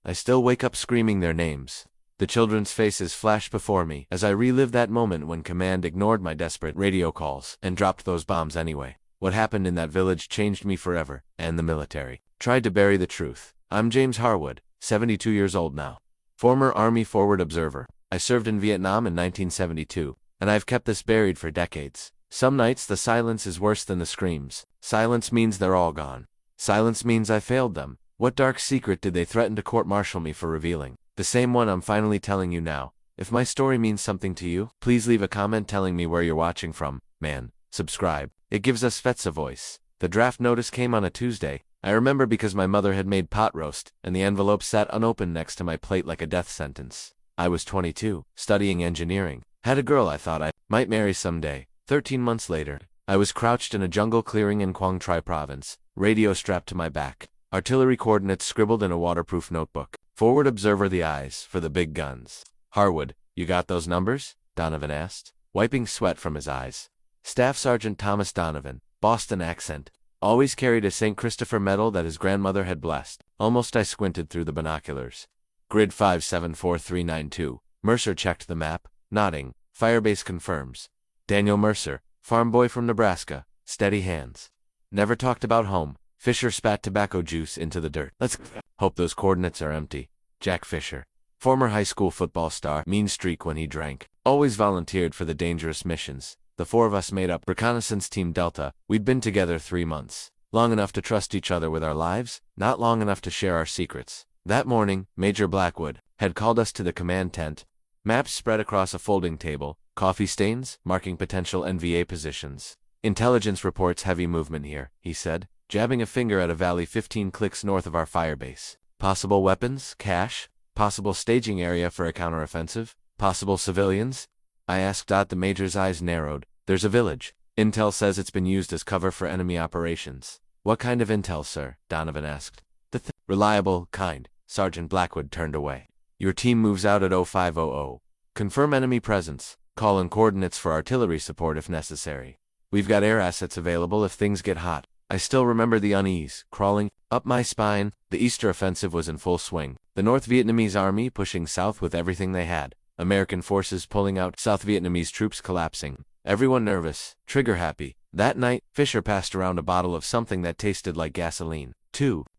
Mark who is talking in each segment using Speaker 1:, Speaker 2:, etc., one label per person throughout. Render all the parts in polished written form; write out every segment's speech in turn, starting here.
Speaker 1: I still wake up screaming their names. The children's faces flash before me as I relive that moment when command ignored my desperate radio calls and dropped those bombs anyway. What happened in that village changed me forever, and the military tried to bury the truth. I'm James Harwood, 72 years old now. Former Army forward observer. I served in Vietnam in 1972, and I've kept this buried for decades. Some nights the silence is worse than the screams. Silence means they're all gone. Silence means I failed them. What dark secret did they threaten to court-martial me for revealing? The same one I'm finally telling you now. If my story means something to you, please leave a comment telling me where you're watching from. Man, subscribe. It gives us vets a voice. The draft notice came on a Tuesday. I remember because my mother had made pot roast, and the envelope sat unopened next to my plate like a death sentence. I was 22, studying engineering. Had a girl I thought I might marry someday. 13 months later, I was crouched in a jungle clearing in Quang Tri Province, radio strapped to my back, artillery coordinates scribbled in a waterproof notebook. Forward observer the eyes for the big guns. Harwood, you got those numbers? Donovan asked, wiping sweat from his eyes. Staff Sergeant Thomas Donovan, Boston accent, always carried a St. Christopher medal that his grandmother had blessed. Almost I squinted through the binoculars. Grid 574392. Mercer checked the map, nodding. Firebase confirms. Daniel Mercer, farm boy from Nebraska, steady hands. Never talked about home. Fisher spat tobacco juice into the dirt. Let's hope those coordinates are empty. Jack Fisher, former high school football star, mean streak when he drank. Always volunteered for the dangerous missions. The four of us made up Reconnaissance Team Delta. We'd been together 3 months. Long enough to trust each other with our lives, not long enough to share our secrets. That morning, Major Blackwood had called us to the command tent. Maps spread across a folding table, coffee stains marking potential NVA positions. Intelligence reports heavy movement here, he said, jabbing a finger at a valley 15 clicks north of our firebase. Possible weapons, cache, possible staging area for a counteroffensive, possible civilians? I asked. The major's eyes narrowed. There's a village. Intel says it's been used as cover for enemy operations. What kind of intel, sir? Donovan asked. The reliable kind. Sergeant Blackwood turned away. Your team moves out at 0500. Confirm enemy presence. Call in coordinates for artillery support if necessary. We've got air assets available if things get hot. I still remember the unease crawling up my spine. The Easter offensive was in full swing. The North Vietnamese army pushing south with everything they had. American forces pulling out, South Vietnamese troops collapsing. Everyone nervous, trigger happy. That night, Fisher passed around a bottle of something that tasted like gasoline.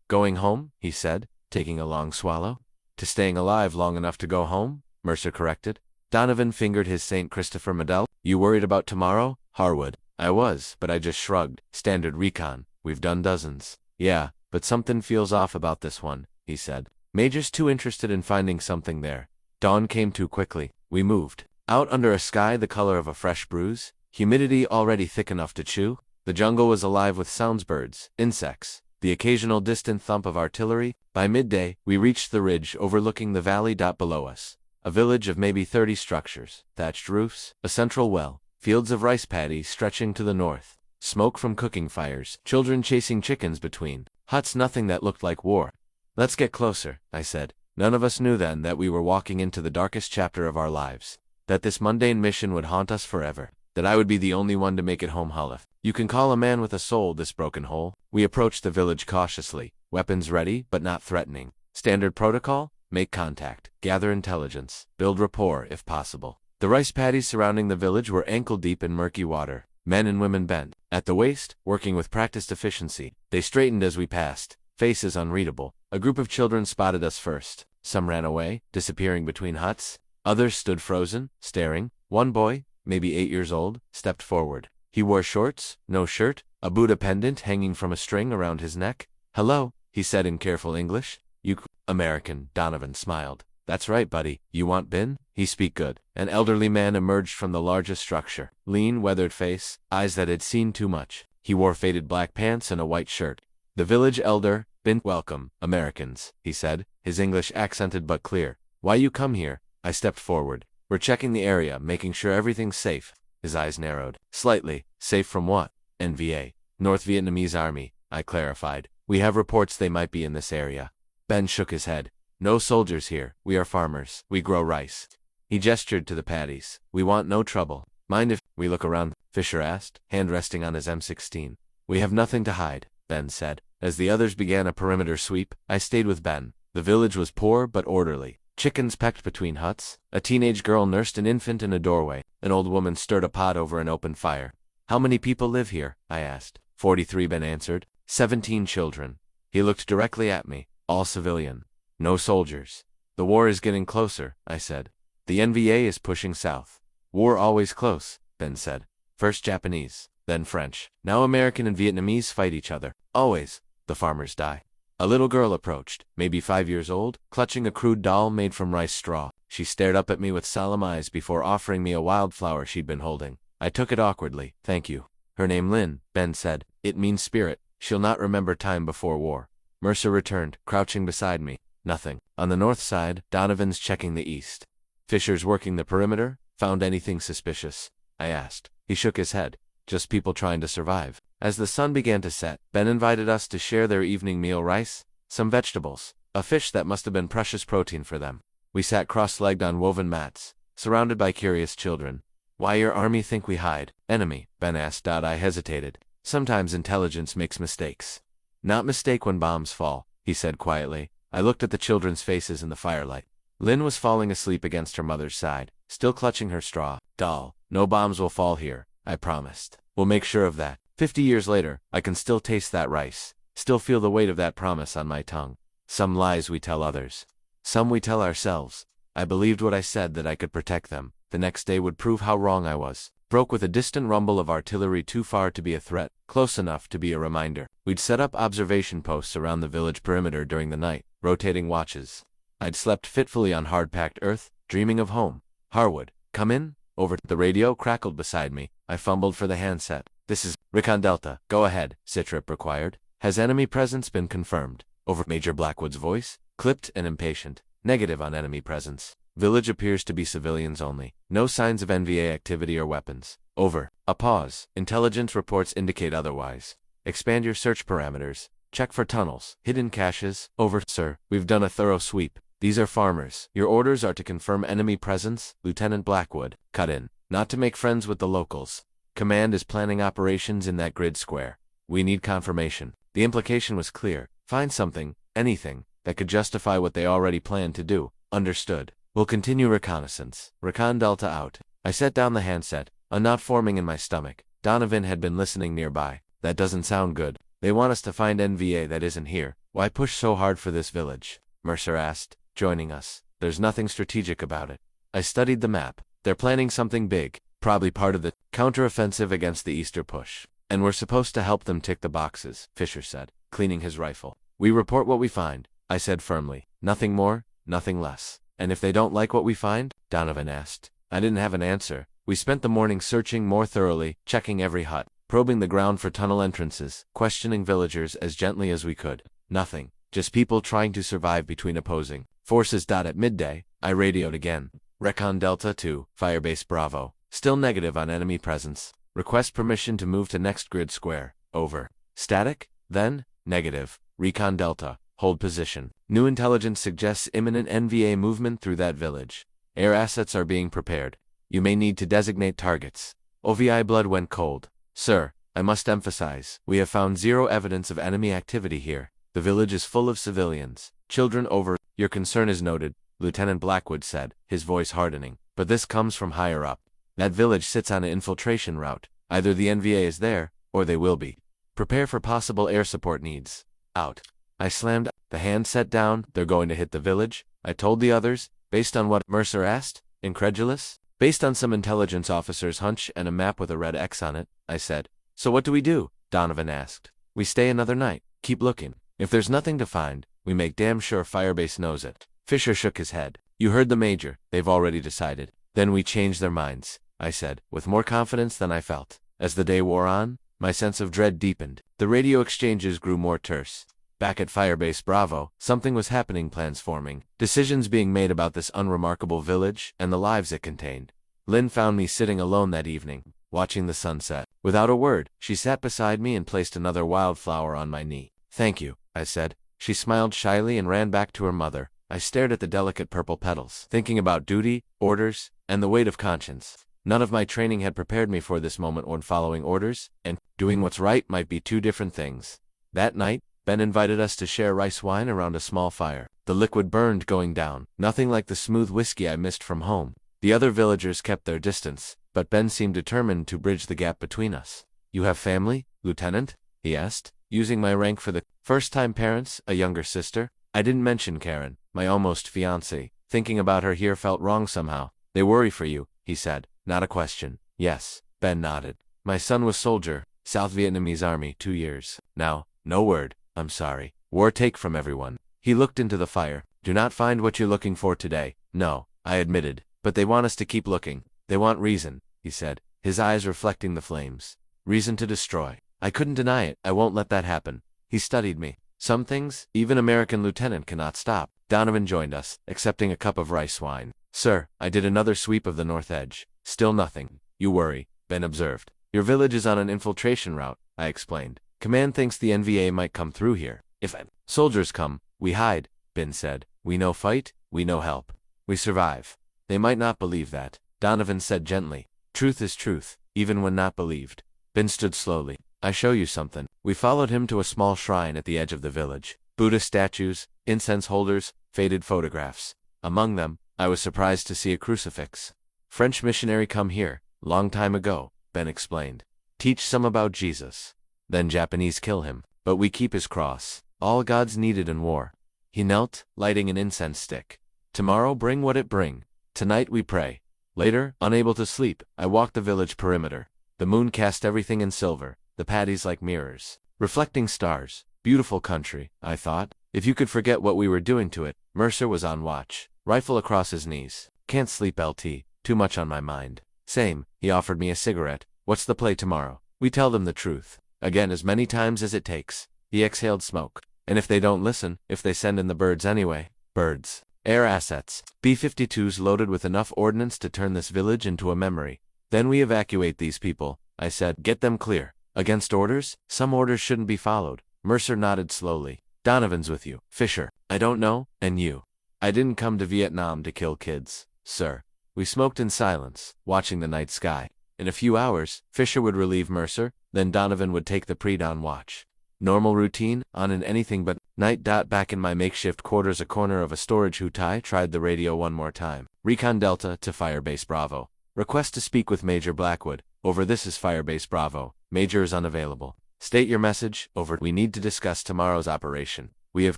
Speaker 1: Going home, he said, taking a long swallow. To staying alive long enough to go home, Mercer corrected. Donovan fingered his St. Christopher medal. You worried about tomorrow, Harwood? I was, but I just shrugged. Standard recon. We've done dozens. Yeah, but something feels off about this one, he said. Major's too interested in finding something there. Dawn came too quickly. We moved. Out under a sky the color of a fresh bruise, humidity already thick enough to chew. The jungle was alive with sounds, birds, insects, the occasional distant thump of artillery. By midday, we reached the ridge overlooking the valley. Below us, a village of maybe 30 structures, thatched roofs, a central well, fields of rice paddies stretching to the north, smoke from cooking fires, children chasing chickens between huts, nothing that looked like war. Let's get closer, I said. None of us knew then that we were walking into the darkest chapter of our lives, that this mundane mission would haunt us forever, that I would be the only one to make it home. Holliff, you can call a man with a soul this broken hole. We approached the village cautiously, weapons ready but not threatening. Standard protocol: make contact, gather intelligence, build rapport if possible. The rice paddies surrounding the village were ankle-deep in murky water. Men and women bent at the waist, working with practiced efficiency. They straightened as we passed, faces unreadable. A group of children spotted us first. Some ran away, disappearing between huts. Others stood frozen, staring. One boy, maybe 8 years old, stepped forward. He wore shorts, no shirt, a Buddha pendant hanging from a string around his neck. Hello, he said in careful English. You American, Donovan smiled. That's right, buddy. You want bin? He speak good. An elderly man emerged from the largest structure. Lean, weathered face, eyes that had seen too much. He wore faded black pants and a white shirt. The village elder, bin. Welcome, Americans, he said, his English accented but clear. Why you come here? I stepped forward. We're checking the area, making sure everything's safe. His eyes narrowed. Slightly. Safe from what? NVA. North Vietnamese Army, I clarified. We have reports they might be in this area. Ben shook his head. No soldiers here. We are farmers. We grow rice. He gestured to the paddies. We want no trouble. Mind if we look around? Fisher asked, hand resting on his M16. We have nothing to hide, Ben said. As the others began a perimeter sweep, I stayed with Ben. The village was poor but orderly. Chickens pecked between huts. A teenage girl nursed an infant in a doorway. An old woman stirred a pot over an open fire. How many people live here? I asked. 43, Ben answered. 17 children. He looked directly at me. All civilian. No soldiers. The war is getting closer, I said. The NVA is pushing south. War always close, Ben said. First Japanese, then French. Now American and Vietnamese fight each other. Always. The farmers die. A little girl approached, maybe 5 years old, clutching a crude doll made from rice straw. She stared up at me with solemn eyes before offering me a wildflower she'd been holding. I took it awkwardly. Thank you. Her name Lynn, Ben said. It means spirit. She'll not remember time before war. Mercer returned, crouching beside me. Nothing. On the north side, Donovan's checking the east. Fisher's working the perimeter. Found anything suspicious? I asked. He shook his head. Just people trying to survive. As the sun began to set, Ben invited us to share their evening meal: rice, some vegetables, a fish that must have been precious protein for them. We sat cross-legged on woven mats, surrounded by curious children. Why your army think we hide? Enemy, Ben asked. I hesitated. Sometimes intelligence makes mistakes. Not mistake when bombs fall, he said quietly. I looked at the children's faces in the firelight. Lynn was falling asleep against her mother's side, still clutching her straw doll. No bombs will fall here, I promised. We'll make sure of that. 50 years later, I can still taste that rice, still feel the weight of that promise on my tongue. Some lies we tell others. Some we tell ourselves. I believed what I said, that I could protect them. The next day would prove how wrong I was. Broke with a distant rumble of artillery, too far to be a threat, close enough to be a reminder. We'd set up observation posts around the village perimeter during the night, rotating watches. I'd slept fitfully on hard-packed earth, dreaming of home. Harwood, come in? Over. The radio crackled beside me. I fumbled for the handset. This is Recon Delta. Go ahead, Citrip required. Has enemy presence been confirmed? Over. Major Blackwood's voice, clipped and impatient. Negative on enemy presence. Village appears to be civilians only. No signs of NVA activity or weapons. Over. A pause. Intelligence reports indicate otherwise. Expand your search parameters. Check for tunnels, hidden caches. Over. Sir, we've done a thorough sweep. These are farmers. Your orders are to confirm enemy presence. Lieutenant Blackwood. Cut in. Not to make friends with the locals. Command is planning operations in that grid square. We need confirmation. The implication was clear. Find something, anything, that could justify what they already planned to do. Understood. We'll continue reconnaissance. Recon Delta out. I set down the handset, a knot forming in my stomach. Donovan had been listening nearby. That doesn't sound good. They want us to find NVA that isn't here. Why push so hard for this village? Mercer asked, joining us. There's nothing strategic about it. I studied the map. They're planning something big, probably part of the counteroffensive against the Easter push. And we're supposed to help them tick the boxes, Fisher said, cleaning his rifle. We report what we find, I said firmly. Nothing more, nothing less. And if they don't like what we find? Donovan asked. I didn't have an answer. We spent the morning searching more thoroughly, checking every hut, probing the ground for tunnel entrances, questioning villagers as gently as we could. Nothing. Just people trying to survive between opposing forces. At midday, I radioed again. Recon Delta 2, Firebase Bravo. Still negative on enemy presence. Request permission to move to next grid square. Over. Static? Then? Negative. Recon Delta. Hold position. New intelligence suggests imminent NVA movement through that village. Air assets are being prepared. You may need to designate targets. OVI blood went cold. Sir, I must emphasize, we have found zero evidence of enemy activity here. The village is full of civilians. Children. Over. Your concern is noted, Lieutenant Blackwood said, his voice hardening. But this comes from higher up. That village sits on an infiltration route. Either the NVA is there, or they will be. Prepare for possible air support needs. Out. I slammed the handset down. They're going to hit the village? I told the others, based on what? Mercer asked, incredulous. Based on some intelligence officer's hunch and a map with a red X on it, I said. So what do we do? Donovan asked. We stay another night. Keep looking. If there's nothing to find, we make damn sure Firebase knows it. Fisher shook his head. You heard the Major. They've already decided. Then we change their minds, I said, with more confidence than I felt. As the day wore on, my sense of dread deepened. The radio exchanges grew more terse. Back at Firebase Bravo, something was happening, plans forming, decisions being made about this unremarkable village and the lives it contained. Lynn found me sitting alone that evening, watching the sunset. Without a word, she sat beside me and placed another wildflower on my knee. Thank you, I said. She smiled shyly and ran back to her mother. I stared at the delicate purple petals, thinking about duty, orders, and the weight of conscience. None of my training had prepared me for this moment when following orders and doing what's right might be two different things. That night, Ben invited us to share rice wine around a small fire. The liquid burned going down, nothing like the smooth whiskey I missed from home. The other villagers kept their distance, but Ben seemed determined to bridge the gap between us. You have family, Lieutenant? He asked, using my rank for the first-time parents, a younger sister. I didn't mention Karen, my almost fiancée. Thinking about her here felt wrong somehow. They worry for you, he said, not a question. Yes, Ben nodded. My son was soldier, South Vietnamese Army, 2 years. Now, no word, I'm sorry. War take from everyone. He looked into the fire. Do not find what you're looking for today. No, I admitted. But they want us to keep looking. They want reason, he said, his eyes reflecting the flames. Reason to destroy. I couldn't deny it. I won't let that happen. He studied me. Some things, even American lieutenant cannot stop. Donovan joined us, accepting a cup of rice wine. Sir, I did another sweep of the north edge. Still nothing. You worry, Ben observed. Your village is on an infiltration route, I explained. Command thinks the NVA might come through here. If soldiers come, we hide, Ben said. We no fight, we no help. We survive. They might not believe that, Donovan said gently. Truth is truth, even when not believed. Ben stood slowly. I show you something. We followed him to a small shrine at the edge of the village. Buddha statues, incense holders, faded photographs. Among them, I was surprised to see a crucifix. French missionary come here, long time ago, Ben explained. Teach some about Jesus. Then Japanese kill him, but we keep his cross. All gods needed in war. He knelt, lighting an incense stick. Tomorrow bring what it bring. Tonight we pray. Later, unable to sleep, I walked the village perimeter. The moon cast everything in silver, the paddies like mirrors, reflecting stars. Beautiful country, I thought. If you could forget what we were doing to it. Mercer was on watch, rifle across his knees. Can't sleep, LT. Too much on my mind. Same. He offered me a cigarette. What's the play tomorrow? We tell them the truth. Again, as many times as it takes. He exhaled smoke. And if they don't listen, if they send in the birds anyway. Birds. Air assets. B-52s loaded with enough ordnance to turn this village into a memory. Then we evacuate these people, I said. Get them clear. Against orders? Some orders shouldn't be followed. Mercer nodded slowly. Donovan's with you. Fisher. I don't know. And you. I didn't come to Vietnam to kill kids, sir. We smoked in silence, watching the night sky. In a few hours, Fisher would relieve Mercer, then Donovan would take the pre-dawn watch. Normal routine, on in anything but night. Back in my makeshift quarters, a corner of a storage hutai, tried the radio one more time. Recon Delta to Firebase Bravo. Request to speak with Major Blackwood. Over, this is Firebase Bravo. Major is unavailable. State your message. Over. We need to discuss tomorrow's operation. We have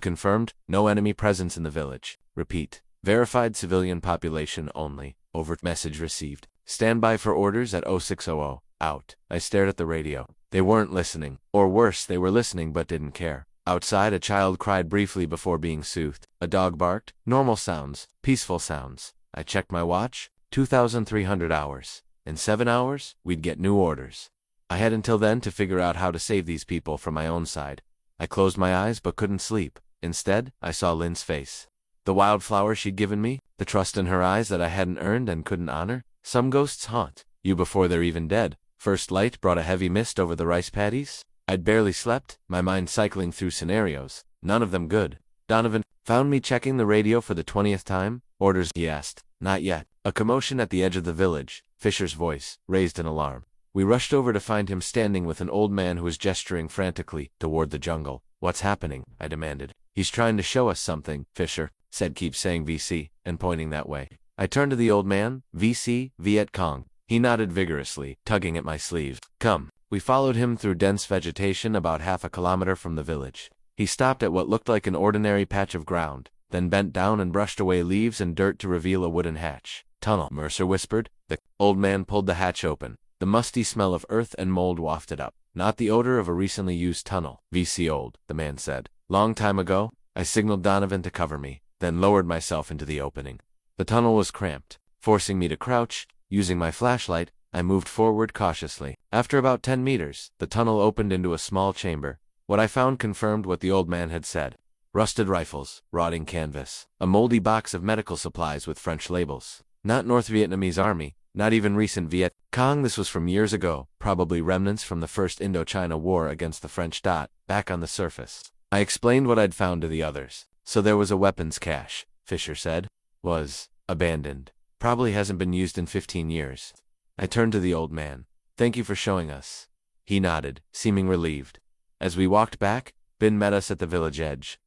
Speaker 1: confirmed no enemy presence in the village. Repeat. Verified civilian population only. Over. Message received. Stand by for orders at 0600. Out. I stared at the radio. They weren't listening. Or worse, they were listening but didn't care. Outside, a child cried briefly before being soothed. A dog barked. Normal sounds. Peaceful sounds. I checked my watch. 2,300 hours. In 7 hours, we'd get new orders. I had until then to figure out how to save these people from my own side. I closed my eyes but couldn't sleep. Instead, I saw Lynn's face. The wildflower she'd given me, the trust in her eyes that I hadn't earned and couldn't honor. Some ghosts haunt you before they're even dead. First light brought a heavy mist over the rice paddies. I'd barely slept, my mind cycling through scenarios, none of them good. Donovan found me checking the radio for the 20th time. Orders, he asked. Not yet. A commotion at the edge of the village. Fisher's voice raised an alarm. We rushed over to find him standing with an old man who was gesturing frantically toward the jungle. What's happening? I demanded. He's trying to show us something, Fisher said. Keep saying VC, and pointing that way. I turned to the old man. VC, Viet Cong. He nodded vigorously, tugging at my sleeve. Come. We followed him through dense vegetation about half a kilometer from the village. He stopped at what looked like an ordinary patch of ground, then bent down and brushed away leaves and dirt to reveal a wooden hatch. Tunnel, Mercer whispered. The old man pulled the hatch open. The musty smell of earth and mold wafted up. Not the odor of a recently used tunnel. VC old, the man said. Long time ago. I signaled Donovan to cover me, then lowered myself into the opening. The tunnel was cramped, forcing me to crouch. Using my flashlight, I moved forward cautiously. After about 10 meters, the tunnel opened into a small chamber. What I found confirmed what the old man had said. Rusted rifles, rotting canvas, a moldy box of medical supplies with French labels. Not North Vietnamese Army, not even recent Viet Cong. This was from years ago, probably remnants from the First Indochina War against the French. Back on the surface. I explained what I'd found to the others. So there was a weapons cache, Fisher said. Was abandoned. Probably hasn't been used in 15 years. I turned to the old man. Thank you for showing us. He nodded, seeming relieved. As we walked back, Ben met us at the village edge.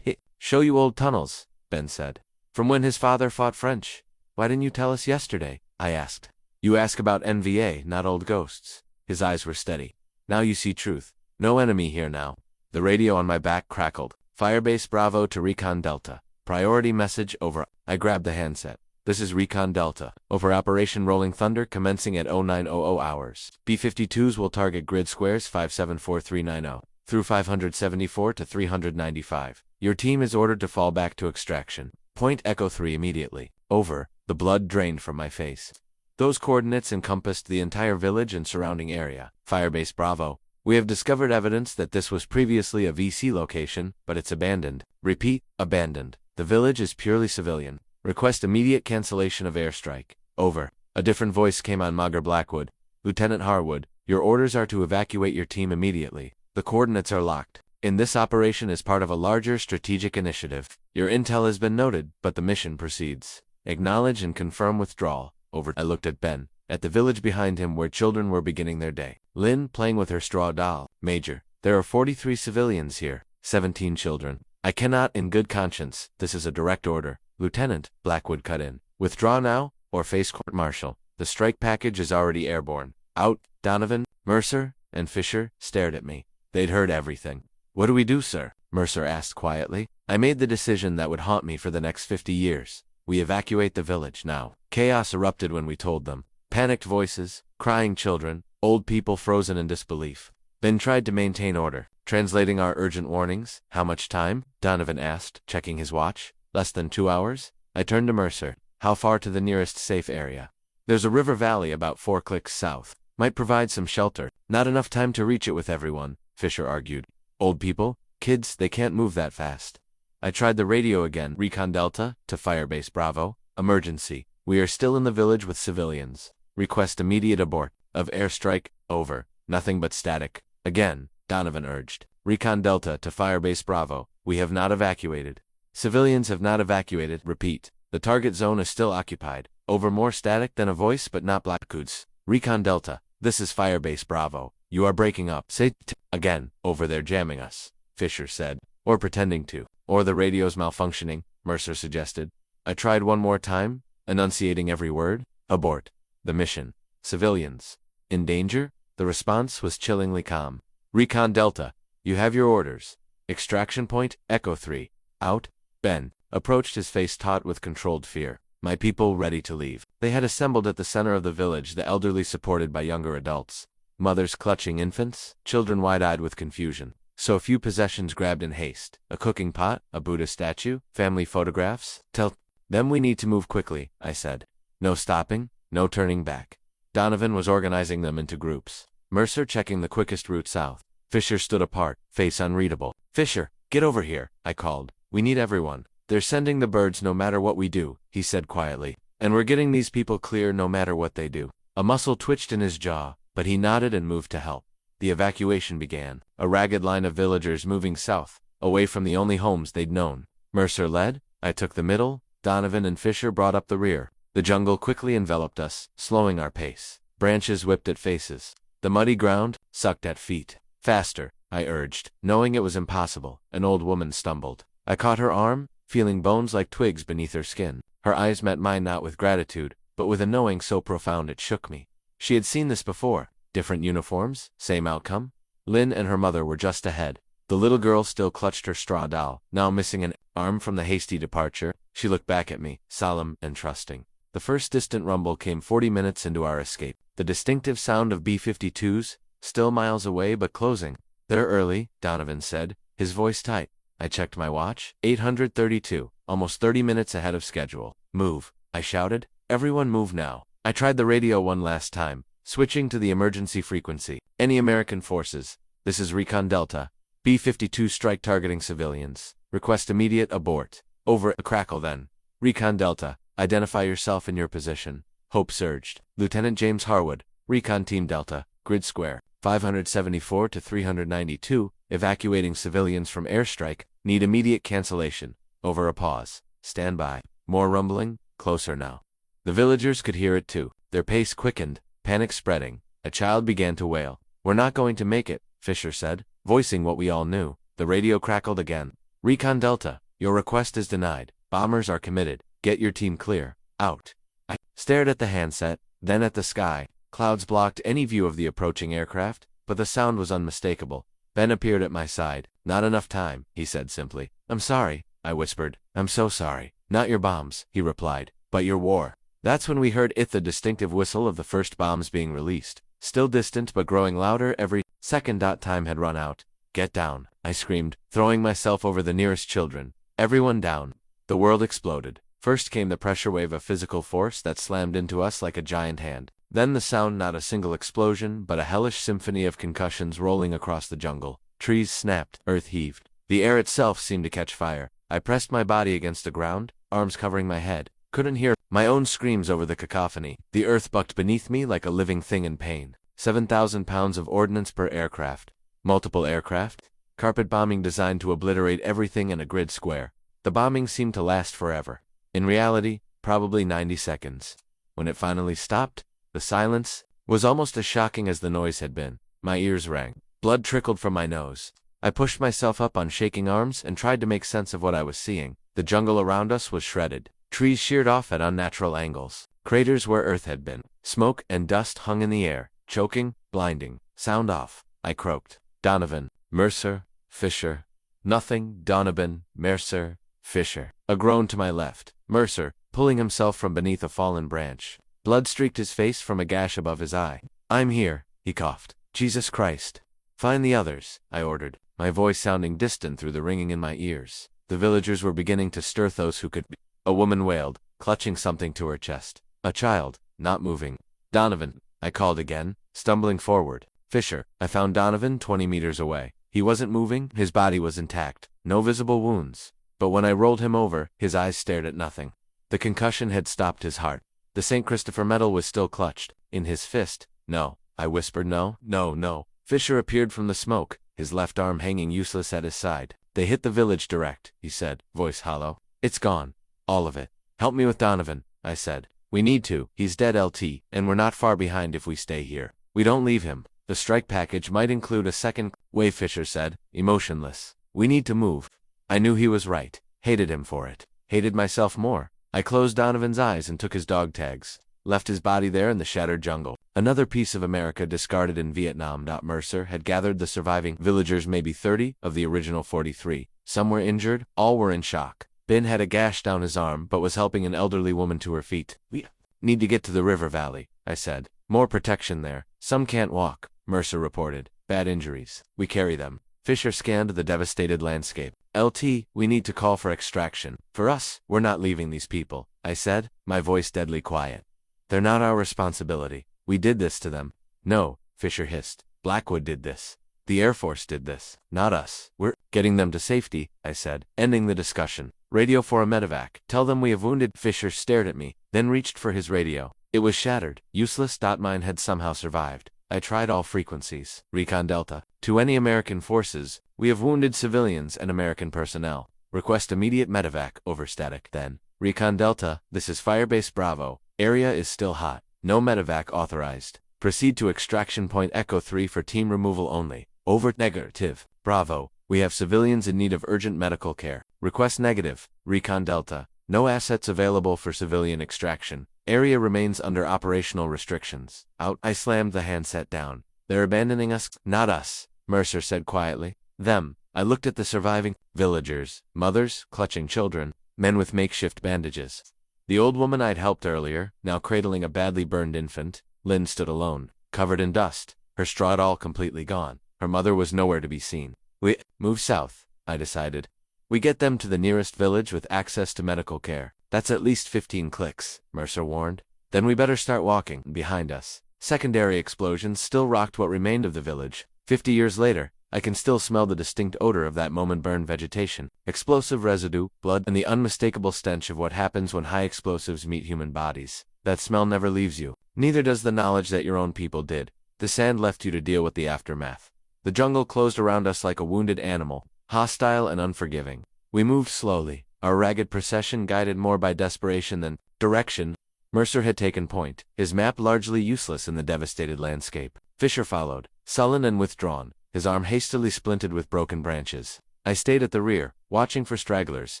Speaker 1: Show you old tunnels, Ben said. From when his father fought French. Why didn't you tell us yesterday? I asked. You ask about NVA, not old ghosts. His eyes were steady. Now you see truth. No enemy here now. The radio on my back crackled. Firebase Bravo to Recon Delta. Priority message over. I grabbed the handset. This is Recon Delta. Over Operation Rolling Thunder commencing at 0900 hours. B-52s will target grid squares 574390 through 574 to 395. Your team is ordered to fall back to extraction. Point Echo 3 immediately. Over. The blood drained from my face. Those coordinates encompassed the entire village and surrounding area. Firebase Bravo. We have discovered evidence that this was previously a VC location, but it's abandoned. Repeat, abandoned. The village is purely civilian. Request immediate cancellation of airstrike. Over. A different voice came on Mager Blackwood. Lieutenant Harwood, your orders are to evacuate your team immediately. The coordinates are locked. In this operation as part of a larger strategic initiative. Your intel has been noted, but the mission proceeds. Acknowledge and confirm withdrawal. Over. I looked at Ben, at the village behind him where children were beginning their day. Lynn, playing with her straw doll. Major, there are 43 civilians here, 17 children. I cannot in good conscience. This is a direct order. Lieutenant, Blackwood cut in. Withdraw now, or face court-martial. The strike package is already airborne. Out. Donovan, Mercer, and Fisher stared at me. They'd heard everything. What do we do, sir? Mercer asked quietly. I made the decision that would haunt me for the next 50 years. We evacuate the village now. Chaos erupted when we told them. Panicked voices, crying children, old people frozen in disbelief. Ben tried to maintain order, translating our urgent warnings. How much time? Donovan asked, checking his watch. Less than 2 hours? I turned to Mercer. How far to the nearest safe area? There's a river valley about 4 clicks south. Might provide some shelter. Not enough time to reach it with everyone, Fisher argued. Old people? Kids, they can't move that fast. I tried the radio again. Recon Delta, to Firebase Bravo. Emergency. We are still in the village with civilians. Request immediate abort. Of airstrike. Over. Nothing but static. Again, Donovan urged. Recon Delta to Firebase Bravo. We have not evacuated. Civilians have not evacuated. Repeat. The target zone is still occupied. Over. More static than a voice but not Blackwood's. Recon Delta. This is Firebase Bravo. You are breaking up. Say again. Over. There jamming us, Fisher said. Or pretending to. Or the radio's malfunctioning, Mercer suggested. I tried one more time, enunciating every word. Abort. The mission. Civilians. In danger? The response was chillingly calm. Recon Delta. You have your orders. Extraction point, Echo 3. Out. Ben approached, his face taut with controlled fear. My people ready to leave. They had assembled at the center of the village, the elderly supported by younger adults. Mothers clutching infants, children wide-eyed with confusion. So few possessions grabbed in haste. A cooking pot, a Buddha statue, family photographs. Tell them we need to move quickly, I said. No stopping, no turning back. Donovan was organizing them into groups. Mercer checking the quickest route south. Fisher stood apart, face unreadable. Fisher, get over here, I called. We need everyone. They're sending the birds no matter what we do, he said quietly. And we're getting these people clear no matter what they do. A muscle twitched in his jaw, but he nodded and moved to help. The evacuation began, a ragged line of villagers moving south, away from the only homes they'd known. Mercer led, I took the middle, Donovan and Fisher brought up the rear. The jungle quickly enveloped us, slowing our pace. Branches whipped at faces. The muddy ground sucked at feet. Faster, I urged, knowing it was impossible. An old woman stumbled. I caught her arm, feeling bones like twigs beneath her skin. Her eyes met mine not with gratitude, but with a knowing so profound it shook me. She had seen this before. Different uniforms, same outcome. Lynn and her mother were just ahead. The little girl still clutched her straw doll, now missing an arm from the hasty departure. She looked back at me, solemn and trusting. The first distant rumble came 40 minutes into our escape. The distinctive sound of B-52s, still miles away but closing. They're early, Donovan said, his voice tight. I checked my watch. 832, almost 30 minutes ahead of schedule. Move, I shouted. Everyone move now. I tried the radio one last time, switching to the emergency frequency. Any American forces. This is Recon Delta. B-52 strike targeting civilians. Request immediate abort. Over. A crackle then. Recon Delta. Identify yourself and your position. Hope surged. Lieutenant James Harwood, Recon Team Delta, Grid Square, 574 to 392, evacuating civilians from airstrike, need immediate cancellation. Over. A pause. Stand by. More rumbling, closer now. The villagers could hear it too. Their pace quickened, panic spreading. A child began to wail. We're not going to make it, Fisher said, voicing what we all knew. The radio crackled again. Recon Delta, your request is denied. Bombers are committed. Get your team clear. Out. I stared at the handset, then at the sky. Clouds blocked any view of the approaching aircraft, but the sound was unmistakable. Ben appeared at my side. Not enough time, he said simply. I'm sorry, I whispered. I'm so sorry. Not your bombs, he replied, but your war. That's when we heard the distinctive whistle of the first bombs being released. Still distant but growing louder every second. Time had run out. Get down, I screamed, throwing myself over the nearest children. Everyone down. The world exploded. First came the pressure wave of physical force that slammed into us like a giant hand. Then the sound, not a single explosion, but a hellish symphony of concussions rolling across the jungle. Trees snapped, earth heaved. The air itself seemed to catch fire. I pressed my body against the ground, arms covering my head. Couldn't hear my own screams over the cacophony. The earth bucked beneath me like a living thing in pain. 7,000 pounds of ordnance per aircraft. Multiple aircraft. Carpet bombing designed to obliterate everything in a grid square. The bombing seemed to last forever. In reality, probably 90 seconds. When it finally stopped, the silence was almost as shocking as the noise had been. My ears rang. Blood trickled from my nose. I pushed myself up on shaking arms and tried to make sense of what I was seeing. The jungle around us was shredded. Trees sheared off at unnatural angles. Craters where earth had been. Smoke and dust hung in the air. Choking, blinding. Sound off. I croaked. Donovan, Mercer, Fisher. Nothing. Donovan, Mercer, Fisher. A groan to my left. Mercer, pulling himself from beneath a fallen branch. Blood streaked his face from a gash above his eye. I'm here, he coughed. Jesus Christ. Find the others, I ordered, my voice sounding distant through the ringing in my ears. The villagers were beginning to stir those who could be. A woman wailed, clutching something to her chest. A child, not moving. Donovan, I called again, stumbling forward. Fisher, I found Donovan 20 meters away. He wasn't moving, his body was intact. No visible wounds. But when I rolled him over, his eyes stared at nothing. The concussion had stopped his heart. The St. Christopher medal was still clutched in his fist. No, I whispered. No. Fisher appeared from the smoke, his left arm hanging useless at his side. They hit the village direct, he said, voice hollow. It's gone. All of it. Help me with Donovan, I said. We need to. He's dead, LT, and we're not far behind if we stay here. We don't leave him. The strike package might include a second wave, Fisher said, emotionless. We need to move. I knew he was right. Hated him for it. Hated myself more. I closed Donovan's eyes and took his dog tags. Left his body there in the shattered jungle. Another piece of America discarded in Vietnam. Mercer had gathered the surviving villagers, maybe 30 of the original 43. Some were injured, all were in shock. Ben had a gash down his arm but was helping an elderly woman to her feet. We need to get to the river valley, I said. More protection there. Some can't walk, Mercer reported. Bad injuries. We carry them. Fisher scanned the devastated landscape. LT, we need to call for extraction. For us, we're not leaving these people, I said, my voice deadly quiet. They're not our responsibility. We did this to them. No, Fisher hissed. Blackwood did this. The Air Force did this, not us. We're getting them to safety, I said, ending the discussion. Radio for a medevac. Tell them we have wounded. Fisher stared at me, then reached for his radio. It was shattered, useless. Mine had somehow survived. I tried all frequencies. Recon Delta. To any American forces, we have wounded civilians and American personnel. Request immediate medevac. Over static. Then. Recon Delta, this is Firebase Bravo. Area is still hot. No medevac authorized. Proceed to extraction point. Echo 3 for team removal only. Over. Negative. Bravo. We have civilians in need of urgent medical care. Request negative. Recon Delta. No assets available for civilian extraction. Area remains under operational restrictions. Out. I slammed the handset down. They're abandoning us. Not us, Mercer said quietly. Them. I looked at the surviving villagers, mothers clutching children, men with makeshift bandages. The old woman I'd helped earlier, now cradling a badly burned infant. Lynn stood alone, covered in dust, her straw all completely gone. Her mother was nowhere to be seen. We move south, I decided. We get them to the nearest village with access to medical care. That's at least 15 clicks, Mercer warned. Then we better start walking. Behind us, secondary explosions still rocked what remained of the village. 50 years later, I can still smell the distinct odor of that moment-burned vegetation, explosive residue, blood, and the unmistakable stench of what happens when high explosives meet human bodies. That smell never leaves you. Neither does the knowledge that your own people did. The sand left you to deal with the aftermath. The jungle closed around us like a wounded animal, hostile and unforgiving. We moved slowly, our ragged procession guided more by desperation than direction. Mercer had taken point, his map largely useless in the devastated landscape. Fisher followed, sullen and withdrawn, his arm hastily splinted with broken branches. I stayed at the rear, watching for stragglers,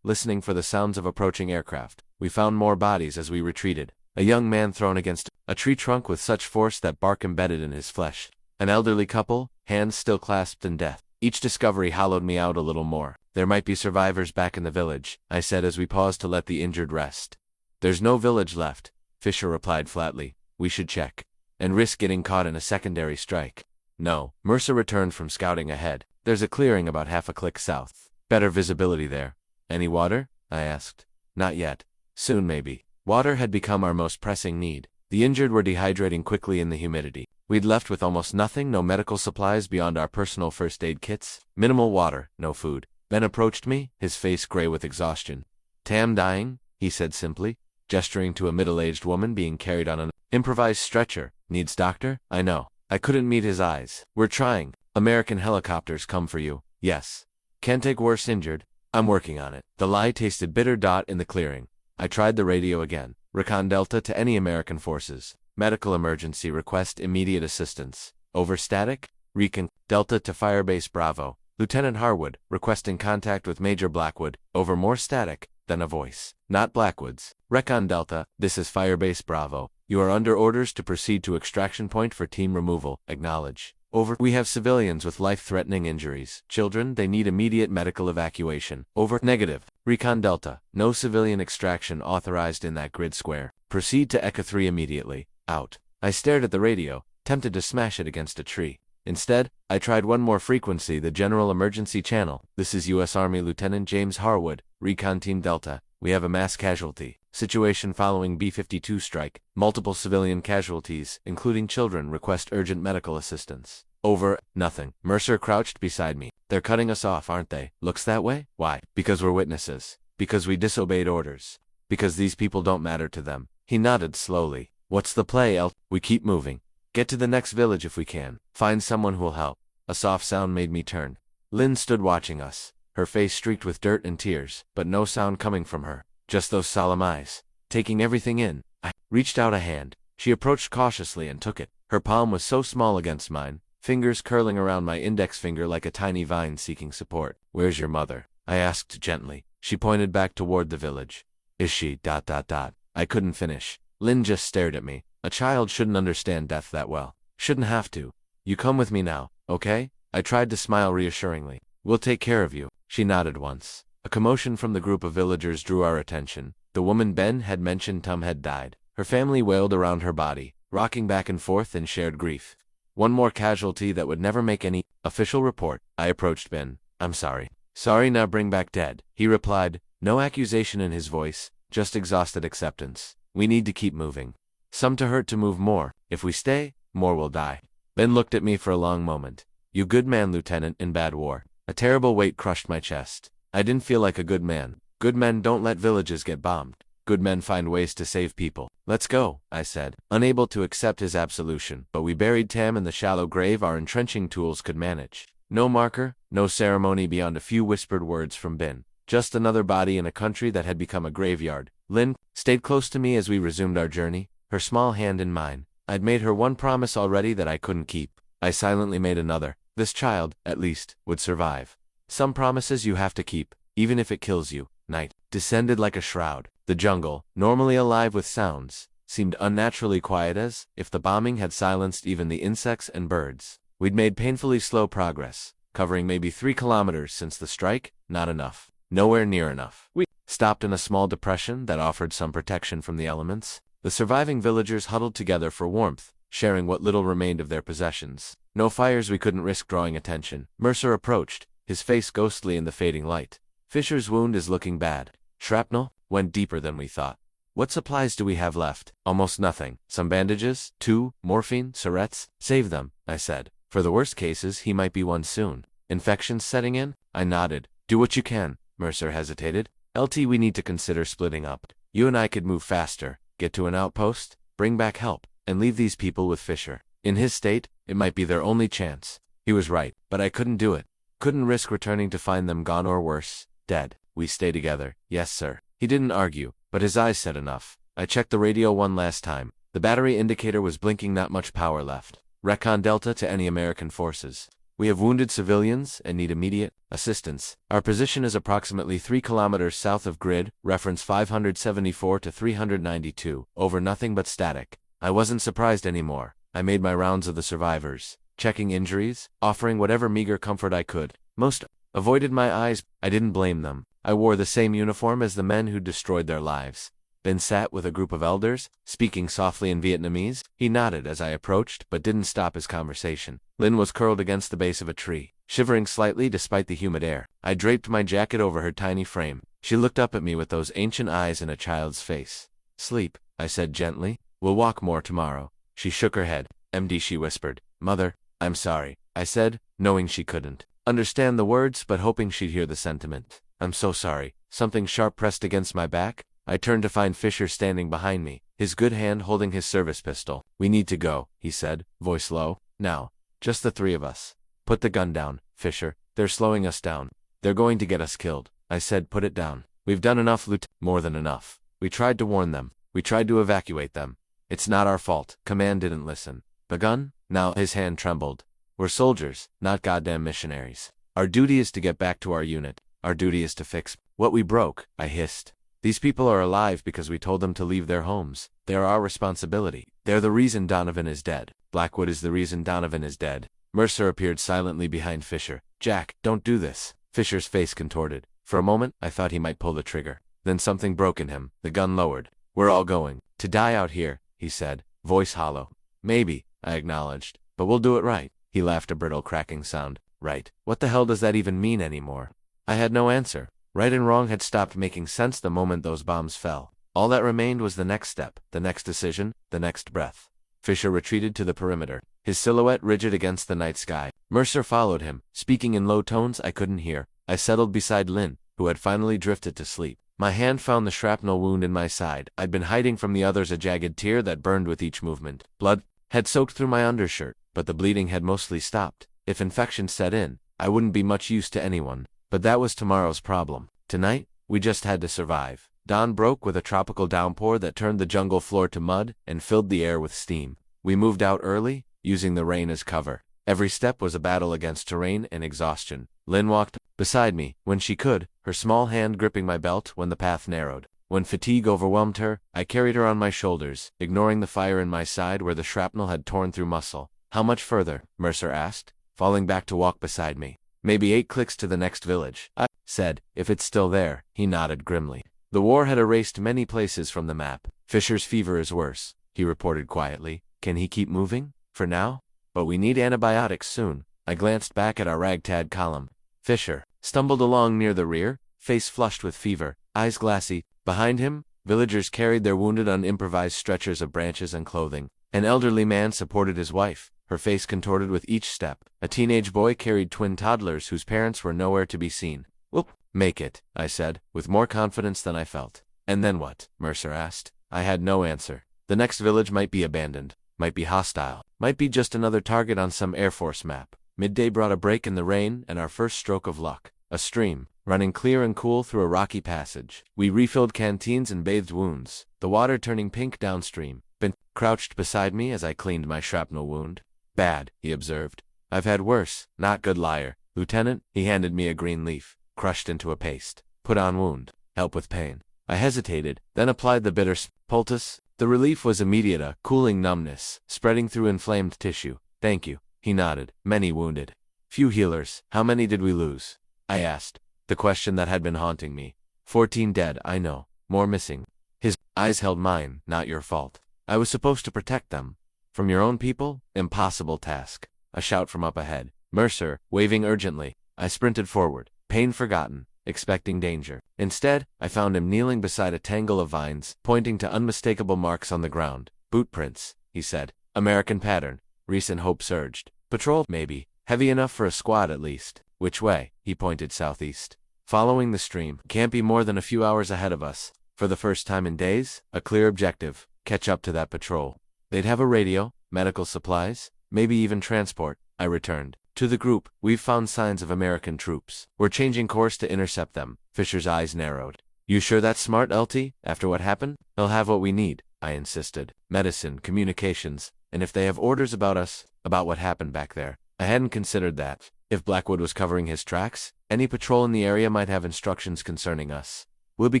Speaker 1: listening for the sounds of approaching aircraft. We found more bodies as we retreated. A young man thrown against a tree trunk with such force that bark embedded in his flesh. An elderly couple, hands still clasped in death. Each discovery hollowed me out a little more. There might be survivors back in the village, I said as we paused to let the injured rest. There's no village left, Fisher replied flatly. We should check. And risk getting caught in a secondary strike. No, Mercer returned from scouting ahead. There's a clearing about half a click south. Better visibility there. Any water? I asked. Not yet. Soon maybe. Water had become our most pressing need. The injured were dehydrating quickly in the humidity. We'd left with almost nothing, no medical supplies beyond our personal first aid kits, minimal water, no food. Ben approached me, his face gray with exhaustion. Tam dying? He said simply, gesturing to a middle-aged woman being carried on an improvised stretcher. Needs doctor? I know. I couldn't meet his eyes. We're trying. American helicopters come for you. Yes. Can't take worse injured. I'm working on it. The lie tasted bitter. In the clearing. I tried the radio again. Recon Delta to any American forces. Medical emergency, request immediate assistance. Over static? Recon Delta to Firebase Bravo. Lieutenant Harwood, requesting contact with Major Blackwood. Over more static. Then a voice. Not Blackwood's. Recon Delta, this is Firebase Bravo. You are under orders to proceed to extraction point for team removal. Acknowledge. Over. We have civilians with life-threatening injuries. Children, they need immediate medical evacuation. Over. Negative. Recon Delta, no civilian extraction authorized in that grid square. Proceed to Echo 3 immediately. Out. I stared at the radio, tempted to smash it against a tree. Instead, I tried one more frequency, the General Emergency Channel. This is U.S. Army Lieutenant James Harwood, Recon Team Delta. We have a mass casualty situation following B-52 strike. Multiple civilian casualties, including children, request urgent medical assistance. Over. Nothing. Mercer crouched beside me. They're cutting us off, aren't they? Looks that way? Why? Because we're witnesses. Because we disobeyed orders. Because these people don't matter to them. He nodded slowly. What's the play, El? We keep moving. Get to the next village if we can. Find someone who'll help. A soft sound made me turn. Lynn stood watching us, her face streaked with dirt and tears, but no sound coming from her. Just those solemn eyes, taking everything in. I reached out a hand. She approached cautiously and took it. Her palm was so small against mine, fingers curling around my index finger like a tiny vine seeking support. Where's your mother? I asked gently. She pointed back toward the village. Is she... I couldn't finish. Lynn just stared at me. A child shouldn't understand death that well. Shouldn't have to. You come with me now, okay? I tried to smile reassuringly. We'll take care of you. She nodded once. A commotion from the group of villagers drew our attention. The woman Ben had mentioned Tum had died. Her family wailed around her body, rocking back and forth in shared grief. One more casualty that would never make any official report. I approached Ben. I'm sorry. Sorry, now bring back dead. He replied, no accusation in his voice, just exhausted acceptance. We need to keep moving. Some to hurt to move more. If we stay, more will die. Ben looked at me for a long moment. You good man, Lieutenant, in bad war. A terrible weight crushed my chest. I didn't feel like a good man. Good men don't let villages get bombed. Good men find ways to save people. Let's go, I said, unable to accept his absolution. But we buried Tam in the shallow grave our entrenching tools could manage. No marker, no ceremony beyond a few whispered words from Ben. Just another body in a country that had become a graveyard. Lynn stayed close to me as we resumed our journey, her small hand in mine. I'd made her one promise already that I couldn't keep. I silently made another. This child, at least, would survive. Some promises you have to keep, even if it kills you. Night descended like a shroud. The jungle, normally alive with sounds, seemed unnaturally quiet, as if the bombing had silenced even the insects and birds. We'd made painfully slow progress, covering maybe 3 kilometers since the strike. Not enough. Nowhere near enough. We stopped in a small depression that offered some protection from the elements. The surviving villagers huddled together for warmth, sharing what little remained of their possessions. No fires, we couldn't risk drawing attention. Mercer approached, his face ghostly in the fading light. Fisher's wound is looking bad. Shrapnel went deeper than we thought. What supplies do we have left? Almost nothing. Some bandages, 2, morphine, syrettes. Save them, I said. For the worst cases, he might be one soon. Infections setting in? I nodded. Do what you can. Mercer hesitated. LT, we need to consider splitting up. You and I could move faster, get to an outpost, bring back help, and leave these people with Fisher. In his state, it might be their only chance. He was right, but I couldn't do it. Couldn't risk returning to find them gone or worse, dead. We stay together. Yes, sir. He didn't argue, but his eyes said enough. I checked the radio one last time. The battery indicator was blinking, not much power left. Recon Delta to any American forces. We have wounded civilians and need immediate assistance. Our position is approximately 3 kilometers south of grid, reference 574 to 392, over nothing but static. I wasn't surprised anymore. I made my rounds of the survivors, checking injuries, offering whatever meager comfort I could. Most avoided my eyes. I didn't blame them. I wore the same uniform as the men who destroyed their lives. Ben sat with a group of elders, speaking softly in Vietnamese. He nodded as I approached, but didn't stop his conversation. Lin was curled against the base of a tree, shivering slightly despite the humid air. I draped my jacket over her tiny frame. She looked up at me with those ancient eyes in a child's face. "Sleep," I said gently. "We'll walk more tomorrow." She shook her head. "MD," she whispered. "Mother, I'm sorry," I said, knowing she couldn't understand the words but hoping she'd hear the sentiment. "I'm so sorry." Something sharp pressed against my back. I turned to find Fisher standing behind me, his good hand holding his service pistol. "We need to go," he said, voice low. "Now. Just the three of us." "Put the gun down, Fisher. They're slowing us down. They're going to get us killed." I said, "Put it down. We've done enough, more than enough. We tried to warn them. We tried to evacuate them. It's not our fault." Command didn't listen. "The gun?" Now his hand trembled. "We're soldiers, not goddamn missionaries. Our duty is to get back to our unit. Our duty is to fix what we broke," I hissed. "These people are alive because we told them to leave their homes. They're our responsibility. They're the reason Donovan is dead. Blackwood is the reason Donovan is dead." Mercer appeared silently behind Fisher. "Jack, don't do this." Fisher's face contorted. For a moment, I thought he might pull the trigger. Then something broke in him. The gun lowered. "We're all going to die out here," he said, voice hollow. "Maybe," I acknowledged, "but we'll do it right." He laughed, a brittle cracking sound. "Right. What the hell does that even mean anymore?" I had no answer. Right and wrong had stopped making sense the moment those bombs fell. All that remained was the next step, the next decision, the next breath. Fisher retreated to the perimeter, his silhouette rigid against the night sky. Mercer followed him, speaking in low tones I couldn't hear. I settled beside Lin, who had finally drifted to sleep. My hand found the shrapnel wound in my side. I'd been hiding from the others, a jagged tear that burned with each movement. Blood had soaked through my undershirt, but the bleeding had mostly stopped. If infection set in, I wouldn't be much use to anyone. But that was tomorrow's problem. Tonight, we just had to survive. Dawn broke with a tropical downpour that turned the jungle floor to mud and filled the air with steam. We moved out early, using the rain as cover. Every step was a battle against terrain and exhaustion. Lin walked beside me when she could, her small hand gripping my belt when the path narrowed. When fatigue overwhelmed her, I carried her on my shoulders, ignoring the fire in my side where the shrapnel had torn through muscle. "How much further?" Mercer asked, falling back to walk beside me. "Maybe 8 clicks to the next village," I said. "If it's still there." He nodded grimly. The war had erased many places from the map. "Fisher's fever is worse," he reported quietly. "Can he keep moving? For now? But we need antibiotics soon." I glanced back at our ragtag column. Fisher stumbled along near the rear, face flushed with fever, eyes glassy. Behind him, villagers carried their wounded on improvised stretchers of branches and clothing. An elderly man supported his wife, her face contorted with each step. A teenage boy carried twin toddlers whose parents were nowhere to be seen. "We'll make it," I said, with more confidence than I felt. "And then what?" Mercer asked. I had no answer. The next village might be abandoned, might be hostile, might be just another target on some Air Force map. Midday brought a break in the rain and our first stroke of luck. A stream, running clear and cool through a rocky passage. We refilled canteens and bathed wounds, the water turning pink downstream. Ben crouched beside me as I cleaned my shrapnel wound. "Bad," he observed. "I've had worse." "Not good, liar." "Lieutenant," he handed me a green leaf, crushed into a paste. "Put on wound. Help with pain." I hesitated, then applied the bitter poultice. The relief was immediate, a cooling numbness, spreading through inflamed tissue. "Thank you." He nodded. "Many wounded." "Few healers." "How many did we lose?" I asked, the question that had been haunting me. 14 dead, I know. More missing." His eyes held mine. "Not your fault. I was supposed to protect them. From your own people? Impossible task." A shout from up ahead. Mercer, waving urgently. I sprinted forward, pain forgotten, expecting danger. Instead, I found him kneeling beside a tangle of vines, pointing to unmistakable marks on the ground. "Boot prints," he said. "American pattern." Recent hope surged. "Patrol, maybe. Heavy enough for a squad at least." "Which way?" He pointed southeast. "Following the stream. Can't be more than a few hours ahead of us." For the first time in days, a clear objective. Catch up to that patrol. They'd have a radio, medical supplies, maybe even transport. I returned. "To the group, we've found signs of American troops. We're changing course to intercept them." Fisher's eyes narrowed. "You sure that's smart, LT? After what happened? They'll have what we need," I insisted. "Medicine, communications, and if they have orders about us, about what happened back there, I hadn't considered that. If Blackwood was covering his tracks, any patrol in the area might have instructions concerning us. We'll be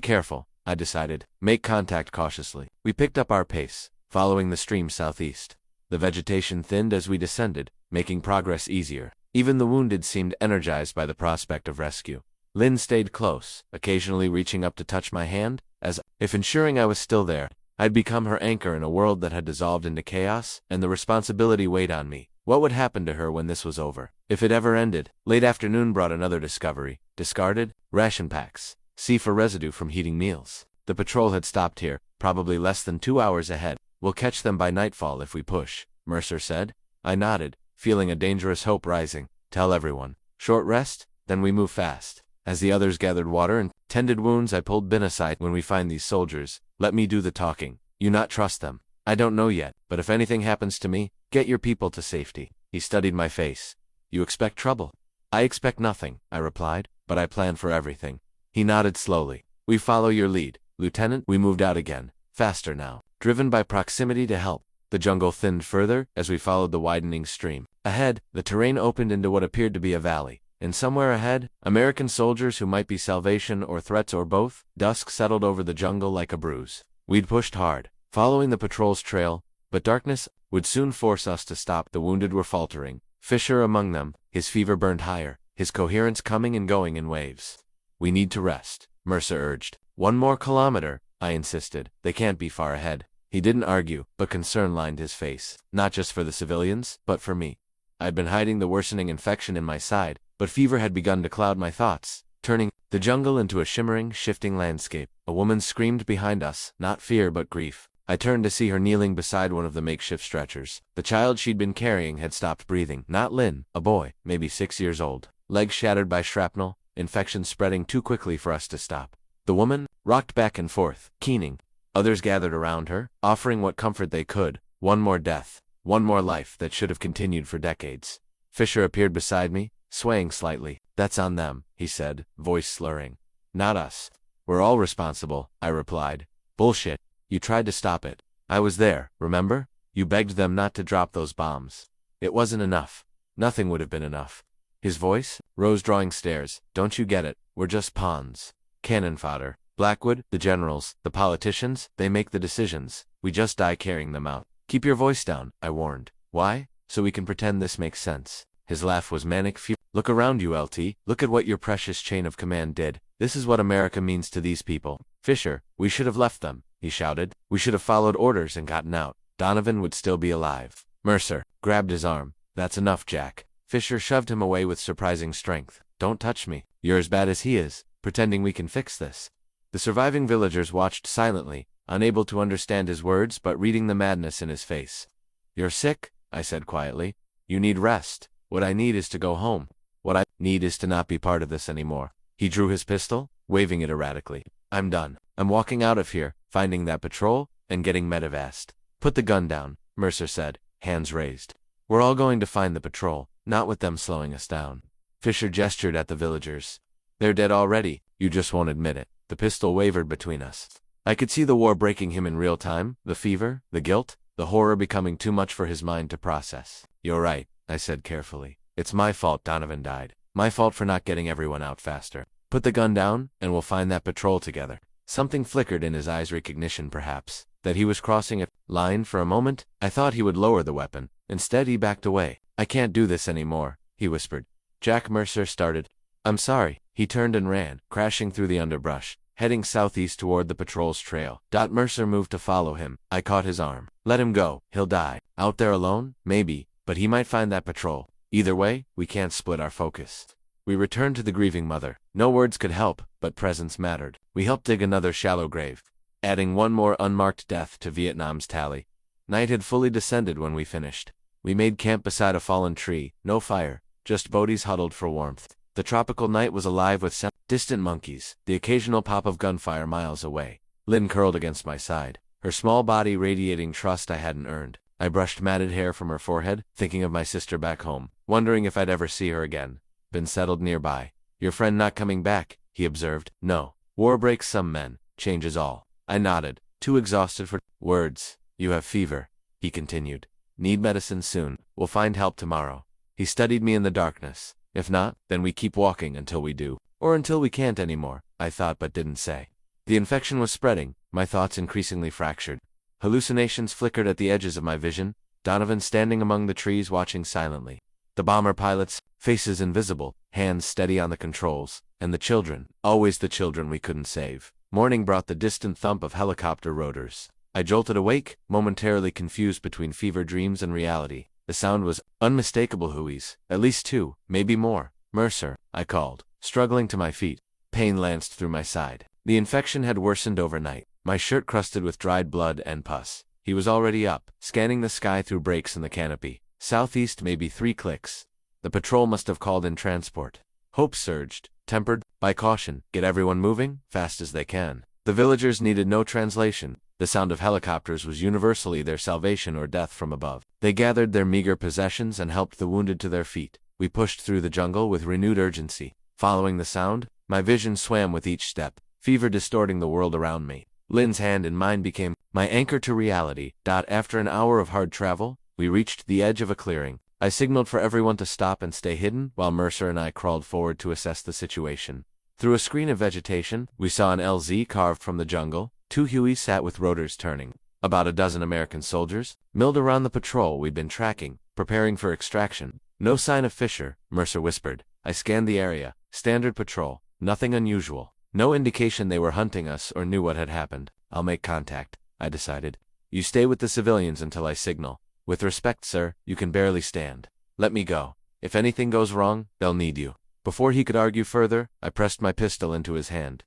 Speaker 1: careful, I decided. Make contact cautiously. We picked up our pace, following the stream southeast. The vegetation thinned as we descended, making progress easier. Even the wounded seemed energized by the prospect of rescue. Lynn stayed close, occasionally reaching up to touch my hand, as if ensuring I was still there. I'd become her anchor in a world that had dissolved into chaos, and the responsibility weighed on me. What would happen to her when this was over? If it ever ended? Late afternoon brought another discovery. Discarded ration packs. See for residue from heating meals. The patrol had stopped here, probably less than 2 hours ahead. We'll catch them by nightfall if we push, Mercer said. I nodded, feeling a dangerous hope rising. Tell everyone. Short rest, then we move fast. As the others gathered water and tended wounds, I pulled Ben aside. When we find these soldiers, let me do the talking. You not trust them. I don't know yet, but if anything happens to me, get your people to safety. He studied my face. You expect trouble? I expect nothing, I replied, but I plan for everything. He nodded slowly. We follow your lead, Lieutenant. We moved out again, faster now, driven by proximity to help. The jungle thinned further as we followed the widening stream. Ahead, the terrain opened into what appeared to be a valley. And somewhere ahead, American soldiers who might be salvation or threats or both. Dusk settled over the jungle like a bruise. We'd pushed hard, following the patrol's trail, but darkness would soon force us to stop. The wounded were faltering, Fisher among them. His fever burned higher, his coherence coming and going in waves. We need to rest, Mercer urged. 1 more kilometer, I insisted. They can't be far ahead. He didn't argue, but concern lined his face. Not just for the civilians, but for me. I'd been hiding the worsening infection in my side, but fever had begun to cloud my thoughts, turning the jungle into a shimmering, shifting landscape. A woman screamed behind us, not fear but grief. I turned to see her kneeling beside one of the makeshift stretchers. The child she'd been carrying had stopped breathing. Not Lynn, a boy, maybe 6 years old. Legs shattered by shrapnel, infection spreading too quickly for us to stop. The woman rocked back and forth, keening. Others gathered around her, offering what comfort they could. One more death, one more life that should have continued for decades. Fisher appeared beside me, swaying slightly. That's on them, he said, voice slurring. Not us. We're all responsible, I replied. Bullshit. You tried to stop it. I was there, remember? You begged them not to drop those bombs. It wasn't enough. Nothing would have been enough. His voice rose, drawing stares. Don't you get it? We're just pawns. Cannon fodder. Blackwood, the generals, the politicians, they make the decisions. We just die carrying them out. Keep your voice down, I warned. Why? So we can pretend this makes sense. His laugh was manic. Look around you, LT. Look at what your precious chain of command did. This is what America means to these people. Fisher, we should have left them, he shouted. We should have followed orders and gotten out. Donovan would still be alive. Mercer grabbed his arm. That's enough, Jack. Fisher shoved him away with surprising strength. Don't touch me. You're as bad as he is, pretending we can fix this. The surviving villagers watched silently, unable to understand his words but reading the madness in his face. You're sick, I said quietly. You need rest. What I need is to go home. What I need is to not be part of this anymore. He drew his pistol, waving it erratically. I'm done. I'm walking out of here, finding that patrol, and getting medevaced. Put the gun down, Mercer said, hands raised. We're all going to find the patrol, not with them slowing us down. Fisher gestured at the villagers. They're dead already, you just won't admit it. The pistol wavered between us. I could see the war breaking him in real time, the fever, the guilt, the horror becoming too much for his mind to process. You're right, I said carefully. It's my fault Donovan died. My fault for not getting everyone out faster. Put the gun down, and we'll find that patrol together. Something flickered in his eyes, recognition perhaps, that he was crossing a line. For a moment, I thought he would lower the weapon. Instead he backed away. I can't do this anymore, he whispered. Jack, Mercer started. I'm sorry. He turned and ran, crashing through the underbrush, heading southeast toward the patrol's trail. Mercer moved to follow him. I caught his arm. Let him go. He'll die. Out there alone? Maybe, but he might find that patrol. Either way, we can't split our focus. We returned to the grieving mother. No words could help, but presence mattered. We helped dig another shallow grave, adding one more unmarked death to Vietnam's tally. Night had fully descended when we finished. We made camp beside a fallen tree, no fire, just bodies huddled for warmth. The tropical night was alive with distant monkeys, the occasional pop of gunfire miles away. Lynn curled against my side, her small body radiating trust I hadn't earned. I brushed matted hair from her forehead, thinking of my sister back home, wondering if I'd ever see her again. Ben settled nearby. Your friend not coming back, he observed. No. War breaks some men, changes all. I nodded, too exhausted for words. You have fever, he continued. Need medicine soon. We'll find help tomorrow. He studied me in the darkness. If not, then we keep walking until we do. Or until we can't anymore, I thought but didn't say. The infection was spreading, my thoughts increasingly fractured. Hallucinations flickered at the edges of my vision, Donovan standing among the trees watching silently. The bomber pilots, faces invisible, hands steady on the controls, and the children, always the children we couldn't save. Morning brought the distant thump of helicopter rotors. I jolted awake, momentarily confused between fever dreams and reality. The sound was unmistakable hooeys, at least two, maybe more. Mercer, I called, struggling to my feet. Pain lanced through my side. The infection had worsened overnight, my shirt crusted with dried blood and pus. He was already up, scanning the sky through breaks in the canopy. Southeast maybe 3 clicks. The patrol must have called in transport. Hope surged, tempered by caution. Get everyone moving, fast as they can. The villagers needed no translation. The sound of helicopters was universally their salvation or death from above. They gathered their meager possessions and helped the wounded to their feet. We pushed through the jungle with renewed urgency. Following the sound, my vision swam with each step, fever distorting the world around me. Lynn's hand in mine became my anchor to reality. After an hour of hard travel, we reached the edge of a clearing. I signaled for everyone to stop and stay hidden, while Mercer and I crawled forward to assess the situation. Through a screen of vegetation, we saw an LZ carved from the jungle. 2 Hueys sat with rotors turning. About a dozen American soldiers milled around the patrol we'd been tracking, preparing for extraction. No sign of Fisher, Mercer whispered. I scanned the area. Standard patrol. Nothing unusual. No indication they were hunting us or knew what had happened. I'll make contact, I decided. You stay with the civilians until I signal. With respect, sir, you can barely stand. Let me go. If anything goes wrong, they'll need you. Before he could argue further, I pressed my pistol into his hand.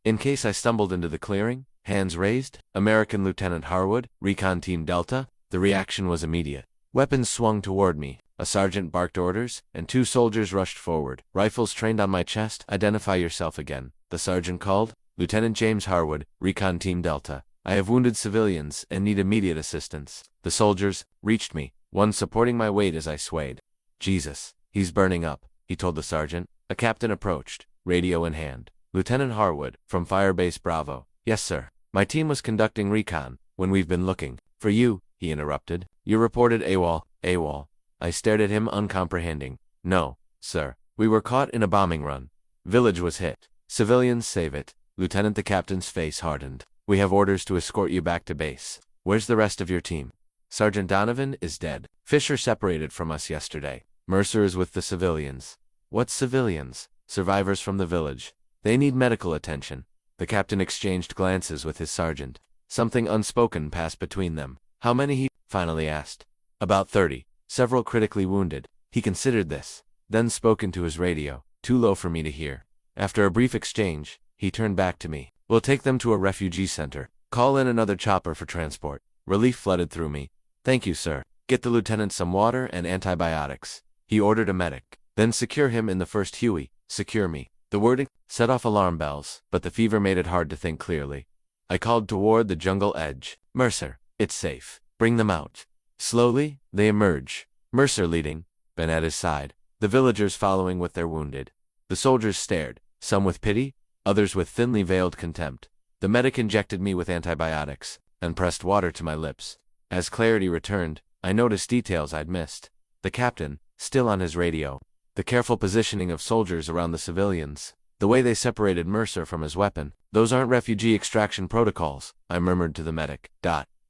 Speaker 1: In case I stumbled into the clearing, hands raised, American Lieutenant Harwood, Recon Team Delta. The reaction was immediate. Weapons swung toward me. A sergeant barked orders, and 2 soldiers rushed forward. Rifles trained on my chest. Identify yourself again. The sergeant called. Lieutenant James Harwood, Recon Team Delta. I have wounded civilians and need immediate assistance. The soldiers reached me, one supporting my weight as I swayed. Jesus, he's burning up, he told the sergeant. A captain approached, radio in hand. Lieutenant Harwood, from Firebase Bravo. Yes, sir. My team was conducting recon when we've been looking for you, he interrupted. You reported AWOL. AWOL. I stared at him uncomprehending. No, sir. We were caught in a bombing run. Village was hit. Civilians save it. Lieutenant, the captain's face hardened. We have orders to escort you back to base. Where's the rest of your team? Sergeant Donovan is dead. Fisher separated from us yesterday. Mercer is with the civilians. What civilians? Survivors from the village. They need medical attention. The captain exchanged glances with his sergeant. Something unspoken passed between them. How many, he finally asked. About 30. Several critically wounded. He considered this, then spoke into his radio, too low for me to hear. After a brief exchange, he turned back to me. We'll take them to a refugee center. Call in another chopper for transport. Relief flooded through me. Thank you, sir. Get the lieutenant some water and antibiotics. He ordered a medic. Then secure him in the first Huey. Secure me. The wording set off alarm bells, but the fever made it hard to think clearly. I called toward the jungle edge. Mercer, it's safe. Bring them out. Slowly, they emerge. Mercer leading, Ben at his side, the villagers following with their wounded. The soldiers stared, some with pity, others with thinly veiled contempt. The medic injected me with antibiotics and pressed water to my lips. As clarity returned, I noticed details I'd missed. The captain, still on his radio. The careful positioning of soldiers around the civilians. The way they separated Mercer from his weapon. Those aren't refugee extraction protocols, I murmured to the medic.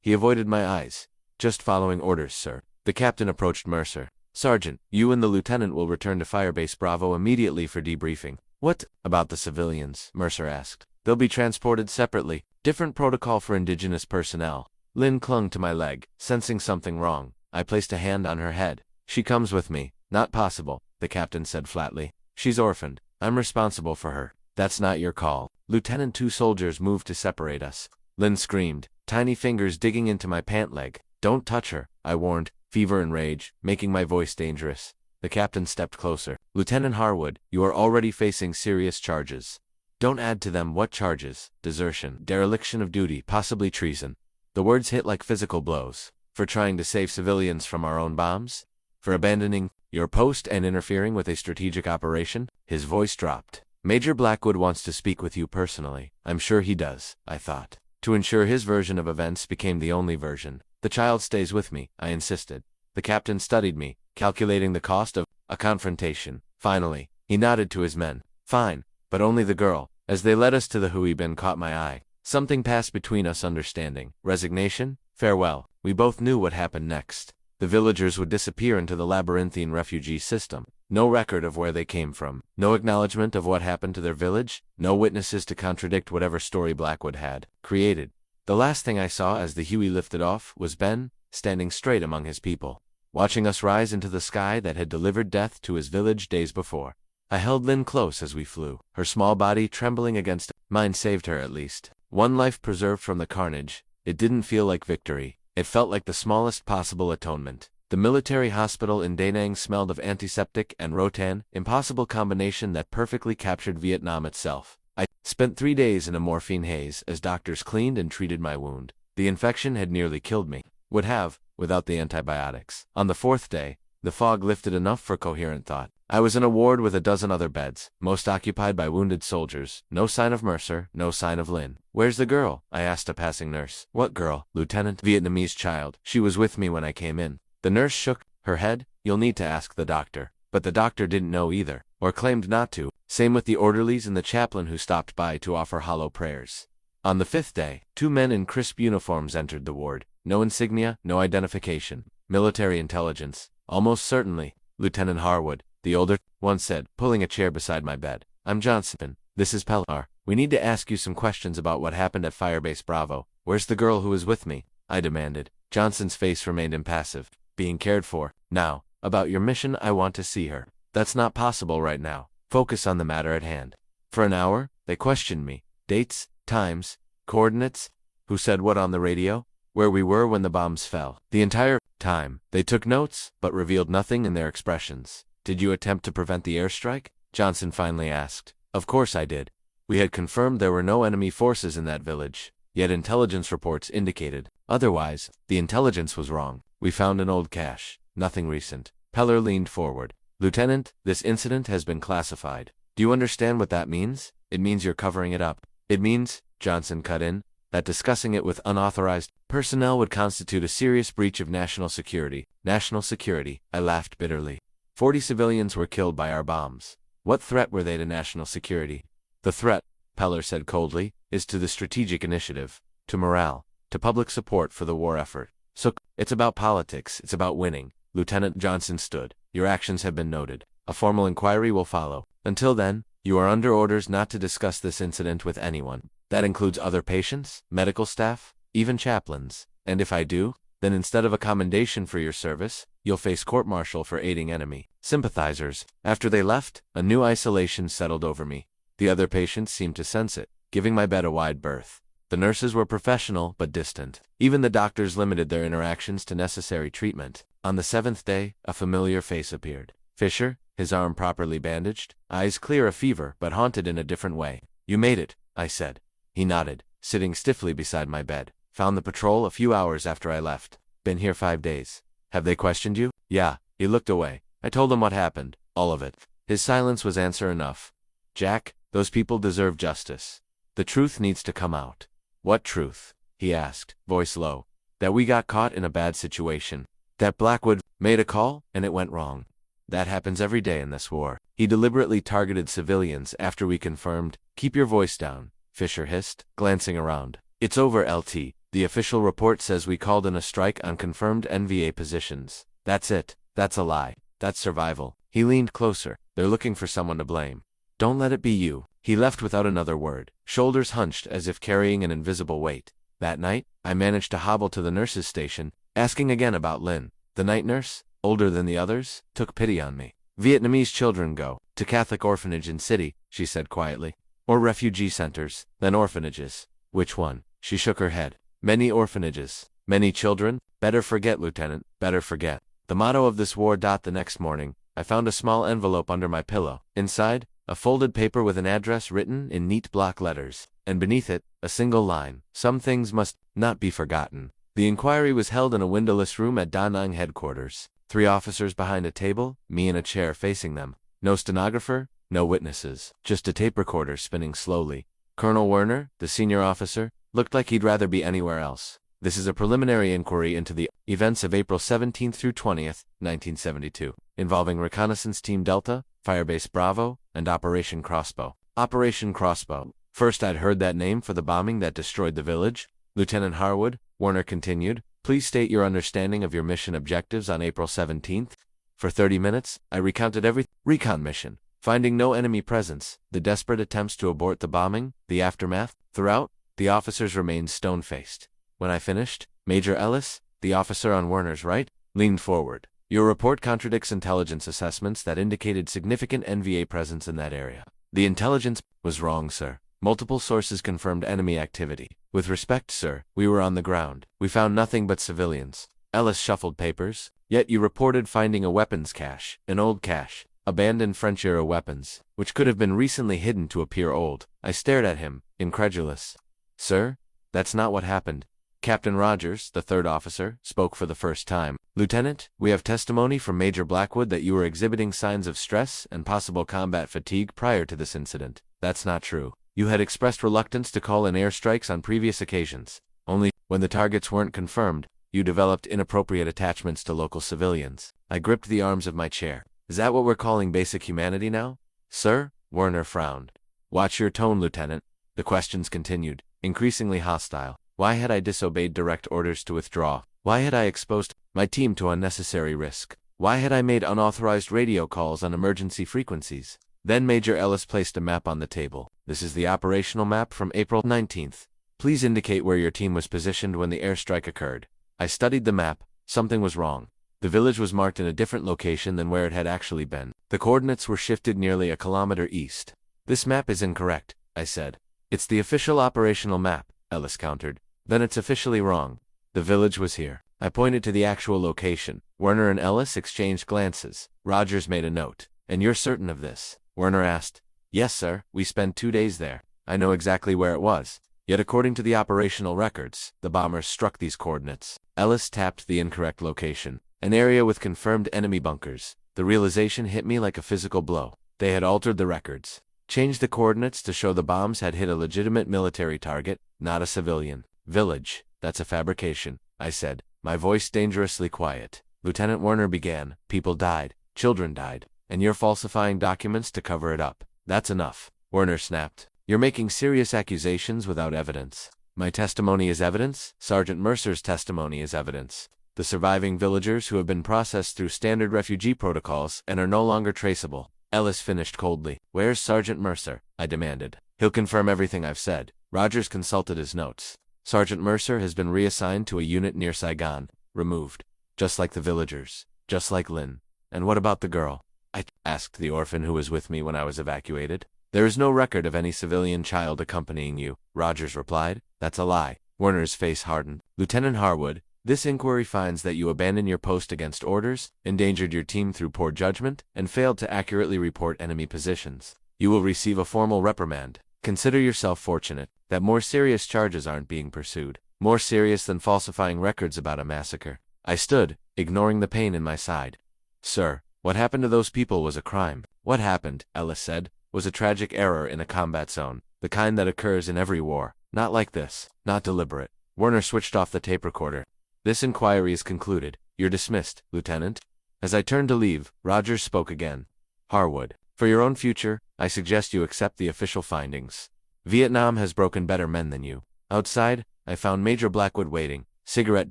Speaker 1: He avoided my eyes. Just following orders, sir. The captain approached Mercer. Sergeant, you and the lieutenant will return to Firebase Bravo immediately for debriefing. What about the civilians? Mercer asked. They'll be transported separately. Different protocol for indigenous personnel. Lynn clung to my leg, sensing something wrong. I placed a hand on her head. She comes with me. Not possible, the captain said flatly. She's orphaned. I'm responsible for her. That's not your call. Lieutenant, 2 soldiers moved to separate us. Lynn screamed, tiny fingers digging into my pant leg. Don't touch her, I warned, fever and rage, making my voice dangerous. The captain stepped closer. Lieutenant Harwood, you are already facing serious charges. Don't add to them. What charges? Desertion, dereliction of duty, possibly treason. The words hit like physical blows. For trying to save civilians from our own bombs? For abandoning your post and interfering with a strategic operation? His voice dropped. Major Blackwood wants to speak with you personally. I'm sure he does, I thought. To ensure his version of events became the only version. The child stays with me, I insisted. The captain studied me, calculating the cost of a confrontation. Finally, he nodded to his men. Fine, but only the girl. As they led us to the hui bin caught my eye. Something passed between us, understanding, resignation, farewell. We both knew what happened next. The villagers would disappear into the labyrinthine refugee system. No record of where they came from, no acknowledgement of what happened to their village, no witnesses to contradict whatever story Blackwood had created. The last thing I saw as the Huey lifted off was Ben, standing straight among his people, watching us rise into the sky that had delivered death to his village days before. I held Lynn close as we flew, her small body trembling against mine. Saved her at least. One life preserved from the carnage. It didn't feel like victory. It felt like the smallest possible atonement. The military hospital in Da Nang smelled of antiseptic and Rotan, impossible combination that perfectly captured Vietnam itself. I spent 3 days in a morphine haze as doctors cleaned and treated my wound. The infection had nearly killed me. Would have, without the antibiotics. On the 4th day, the fog lifted enough for coherent thought. I was in a ward with a dozen other beds, most occupied by wounded soldiers. No sign of Mercer, no sign of Lynn. Where's the girl? I asked a passing nurse. What girl? Lieutenant. Vietnamese child. She was with me when I came in. The nurse shook her head. You'll need to ask the doctor. But the doctor didn't know either, or claimed not to. Same with the orderlies and the chaplain who stopped by to offer hollow prayers. On the 5th day, 2 men in crisp uniforms entered the ward. No insignia, no identification. Military intelligence. Almost certainly. Lieutenant Harwood, the older one said, pulling a chair beside my bed. I'm Johnson. This is Pellar. We need to ask you some questions about what happened at Firebase Bravo. Where's the girl who was with me? I demanded. Johnson's face remained impassive. Being cared for. Now, about your mission, I want to see her. That's not possible right now. Focus on the matter at hand. For an hour, they questioned me. Dates, times, coordinates, who said what on the radio, where we were when the bombs fell. The entire time, they took notes, but revealed nothing in their expressions. Did you attempt to prevent the airstrike? Johnson finally asked. Of course I did. We had confirmed there were no enemy forces in that village, yet intelligence reports indicated otherwise. The intelligence was wrong. We found an old cache. Nothing recent. Peller leaned forward. Lieutenant, this incident has been classified. Do you understand what that means? It means you're covering it up. It means, Johnson cut in, that discussing it with unauthorized personnel would constitute a serious breach of national security. National security, I laughed bitterly. 40 civilians were killed by our bombs. What threat were they to national security? The threat, Peller said coldly, is to the strategic initiative, to morale, to public support for the war effort. So, it's about politics, it's about winning. Lieutenant Johnson stood. Your actions have been noted. A formal inquiry will follow. Until then, you are under orders not to discuss this incident with anyone. That includes other patients, medical staff, even chaplains. And if I do, then instead of a commendation for your service, you'll face court-martial for aiding enemy sympathizers. After they left, a new isolation settled over me. The other patients seemed to sense it, giving my bed a wide berth. The nurses were professional but distant. Even the doctors limited their interactions to necessary treatment. On the 7th day, a familiar face appeared. Fisher, his arm properly bandaged, eyes clear of fever but haunted in a different way. You made it, I said. He nodded, sitting stiffly beside my bed. Found the patrol a few hours after I left. Been here 5 days. Have they questioned you? Yeah. He looked away. I told him what happened. All of it. His silence was answer enough. Jack, those people deserve justice. The truth needs to come out. What truth? He asked, voice low. That we got caught in a bad situation. That Blackwood made a call, and it went wrong. That happens every day in this war. He deliberately targeted civilians after we confirmed. Keep your voice down, Fisher hissed, glancing around. It's over, LT. The official report says we called in a strike on confirmed NVA positions. That's it. That's a lie. That's survival. He leaned closer. They're looking for someone to blame. Don't let it be you. He left without another word, shoulders hunched as if carrying an invisible weight. That night, I managed to hobble to the nurse's station, asking again about Lynn. The night nurse, older than the others, took pity on me. Vietnamese children go to Catholic orphanage in city, she said quietly. Or refugee centers, then orphanages. Which one? She shook her head. Many orphanages. Many children? Better forget, Lieutenant. Better forget. The motto of this war. The next morning, I found a small envelope under my pillow. Inside, a folded paper with an address written in neat block letters, and beneath it, a single line. Some things must not be forgotten. The inquiry was held in a windowless room at Da Nang headquarters. 3 officers behind a table, me in a chair facing them. No stenographer, no witnesses, just a tape recorder spinning slowly. Colonel Werner, the senior officer, looked like he'd rather be anywhere else. This is a preliminary inquiry into the events of April 17th through 20th, 1972, involving Reconnaissance Team Delta, Firebase Bravo, and Operation Crossbow. Operation Crossbow. First I'd heard that name for the bombing that destroyed the village. Lieutenant Harwood, Warner continued, please state your understanding of your mission objectives on April 17th. For 30 minutes, I recounted every recon mission. Finding no enemy presence, the desperate attempts to abort the bombing, the aftermath. Throughout, the officers remained stone-faced. When I finished, Major Ellis, the officer on Werner's right, leaned forward. Your report contradicts intelligence assessments that indicated significant NVA presence in that area. The intelligence was wrong, sir. Multiple sources confirmed enemy activity. With respect, sir, we were on the ground. We found nothing but civilians. Ellis shuffled papers. Yet you reported finding a weapons cache, an old cache, abandoned French-era weapons, which could have been recently hidden to appear old. I stared at him, incredulous. Sir, that's not what happened. Captain Rogers, the third officer, spoke for the first time. Lieutenant, we have testimony from Major Blackwood that you were exhibiting signs of stress and possible combat fatigue prior to this incident. That's not true. You had expressed reluctance to call in airstrikes on previous occasions. Only, when the targets weren't confirmed, you developed inappropriate attachments to local civilians. I gripped the arms of my chair. Is that what we're calling basic humanity now? Sir? Werner frowned. Watch your tone, Lieutenant. The questions continued, increasingly hostile. Why had I disobeyed direct orders to withdraw? Why had I exposed my team to unnecessary risk? Why had I made unauthorized radio calls on emergency frequencies? Then Major Ellis placed a map on the table. This is the operational map from April 19th. Please indicate where your team was positioned when the airstrike occurred. I studied the map. Something was wrong. The village was marked in a different location than where it had actually been. The coordinates were shifted nearly a kilometer east. This map is incorrect, I said. It's the official operational map, Ellis countered. Then it's officially wrong. The village was here. I pointed to the actual location. Werner and Ellis exchanged glances. Rogers made a note. And you're certain of this? Werner asked. Yes, sir. We spent 2 days there. I know exactly where it was. Yet according to the operational records, the bombers struck these coordinates. Ellis tapped the incorrect location. An area with confirmed enemy bunkers. The realization hit me like a physical blow. They had altered the records. Changed the coordinates to show the bombs had hit a legitimate military target, not a civilian. Village. That's a fabrication, I said, my voice dangerously quiet. Lieutenant Werner began. People died. Children died. And you're falsifying documents to cover it up. That's enough. Werner snapped. You're making serious accusations without evidence. My testimony is evidence. Sergeant Mercer's testimony is evidence. The surviving villagers who have been processed through standard refugee protocols and are no longer traceable. Ellis finished coldly. Where's Sergeant Mercer? I demanded. He'll confirm everything I've said. Rogers consulted his notes. Sergeant Mercer has been reassigned to a unit near Saigon. Removed. Just like the villagers. Just like Lynn. And what about the girl? I asked the orphan who was with me when I was evacuated. There is no record of any civilian child accompanying you, Rogers replied. That's a lie. Werner's face hardened. Lieutenant Harwood, this inquiry finds that you abandoned your post against orders, endangered your team through poor judgment, and failed to accurately report enemy positions. You will receive a formal reprimand. Consider yourself fortunate that more serious charges aren't being pursued. More serious than falsifying records about a massacre. I stood, ignoring the pain in my side. Sir, what happened to those people was a crime. What happened, Ellis said, was a tragic error in a combat zone, the kind that occurs in every war. Not like this, not deliberate. Werner switched off the tape recorder. This inquiry is concluded. You're dismissed, Lieutenant. As I turned to leave, Rogers spoke again. Harwood, for your own future, I suggest you accept the official findings. Vietnam has broken better men than you. Outside, I found Major Blackwood waiting, cigarette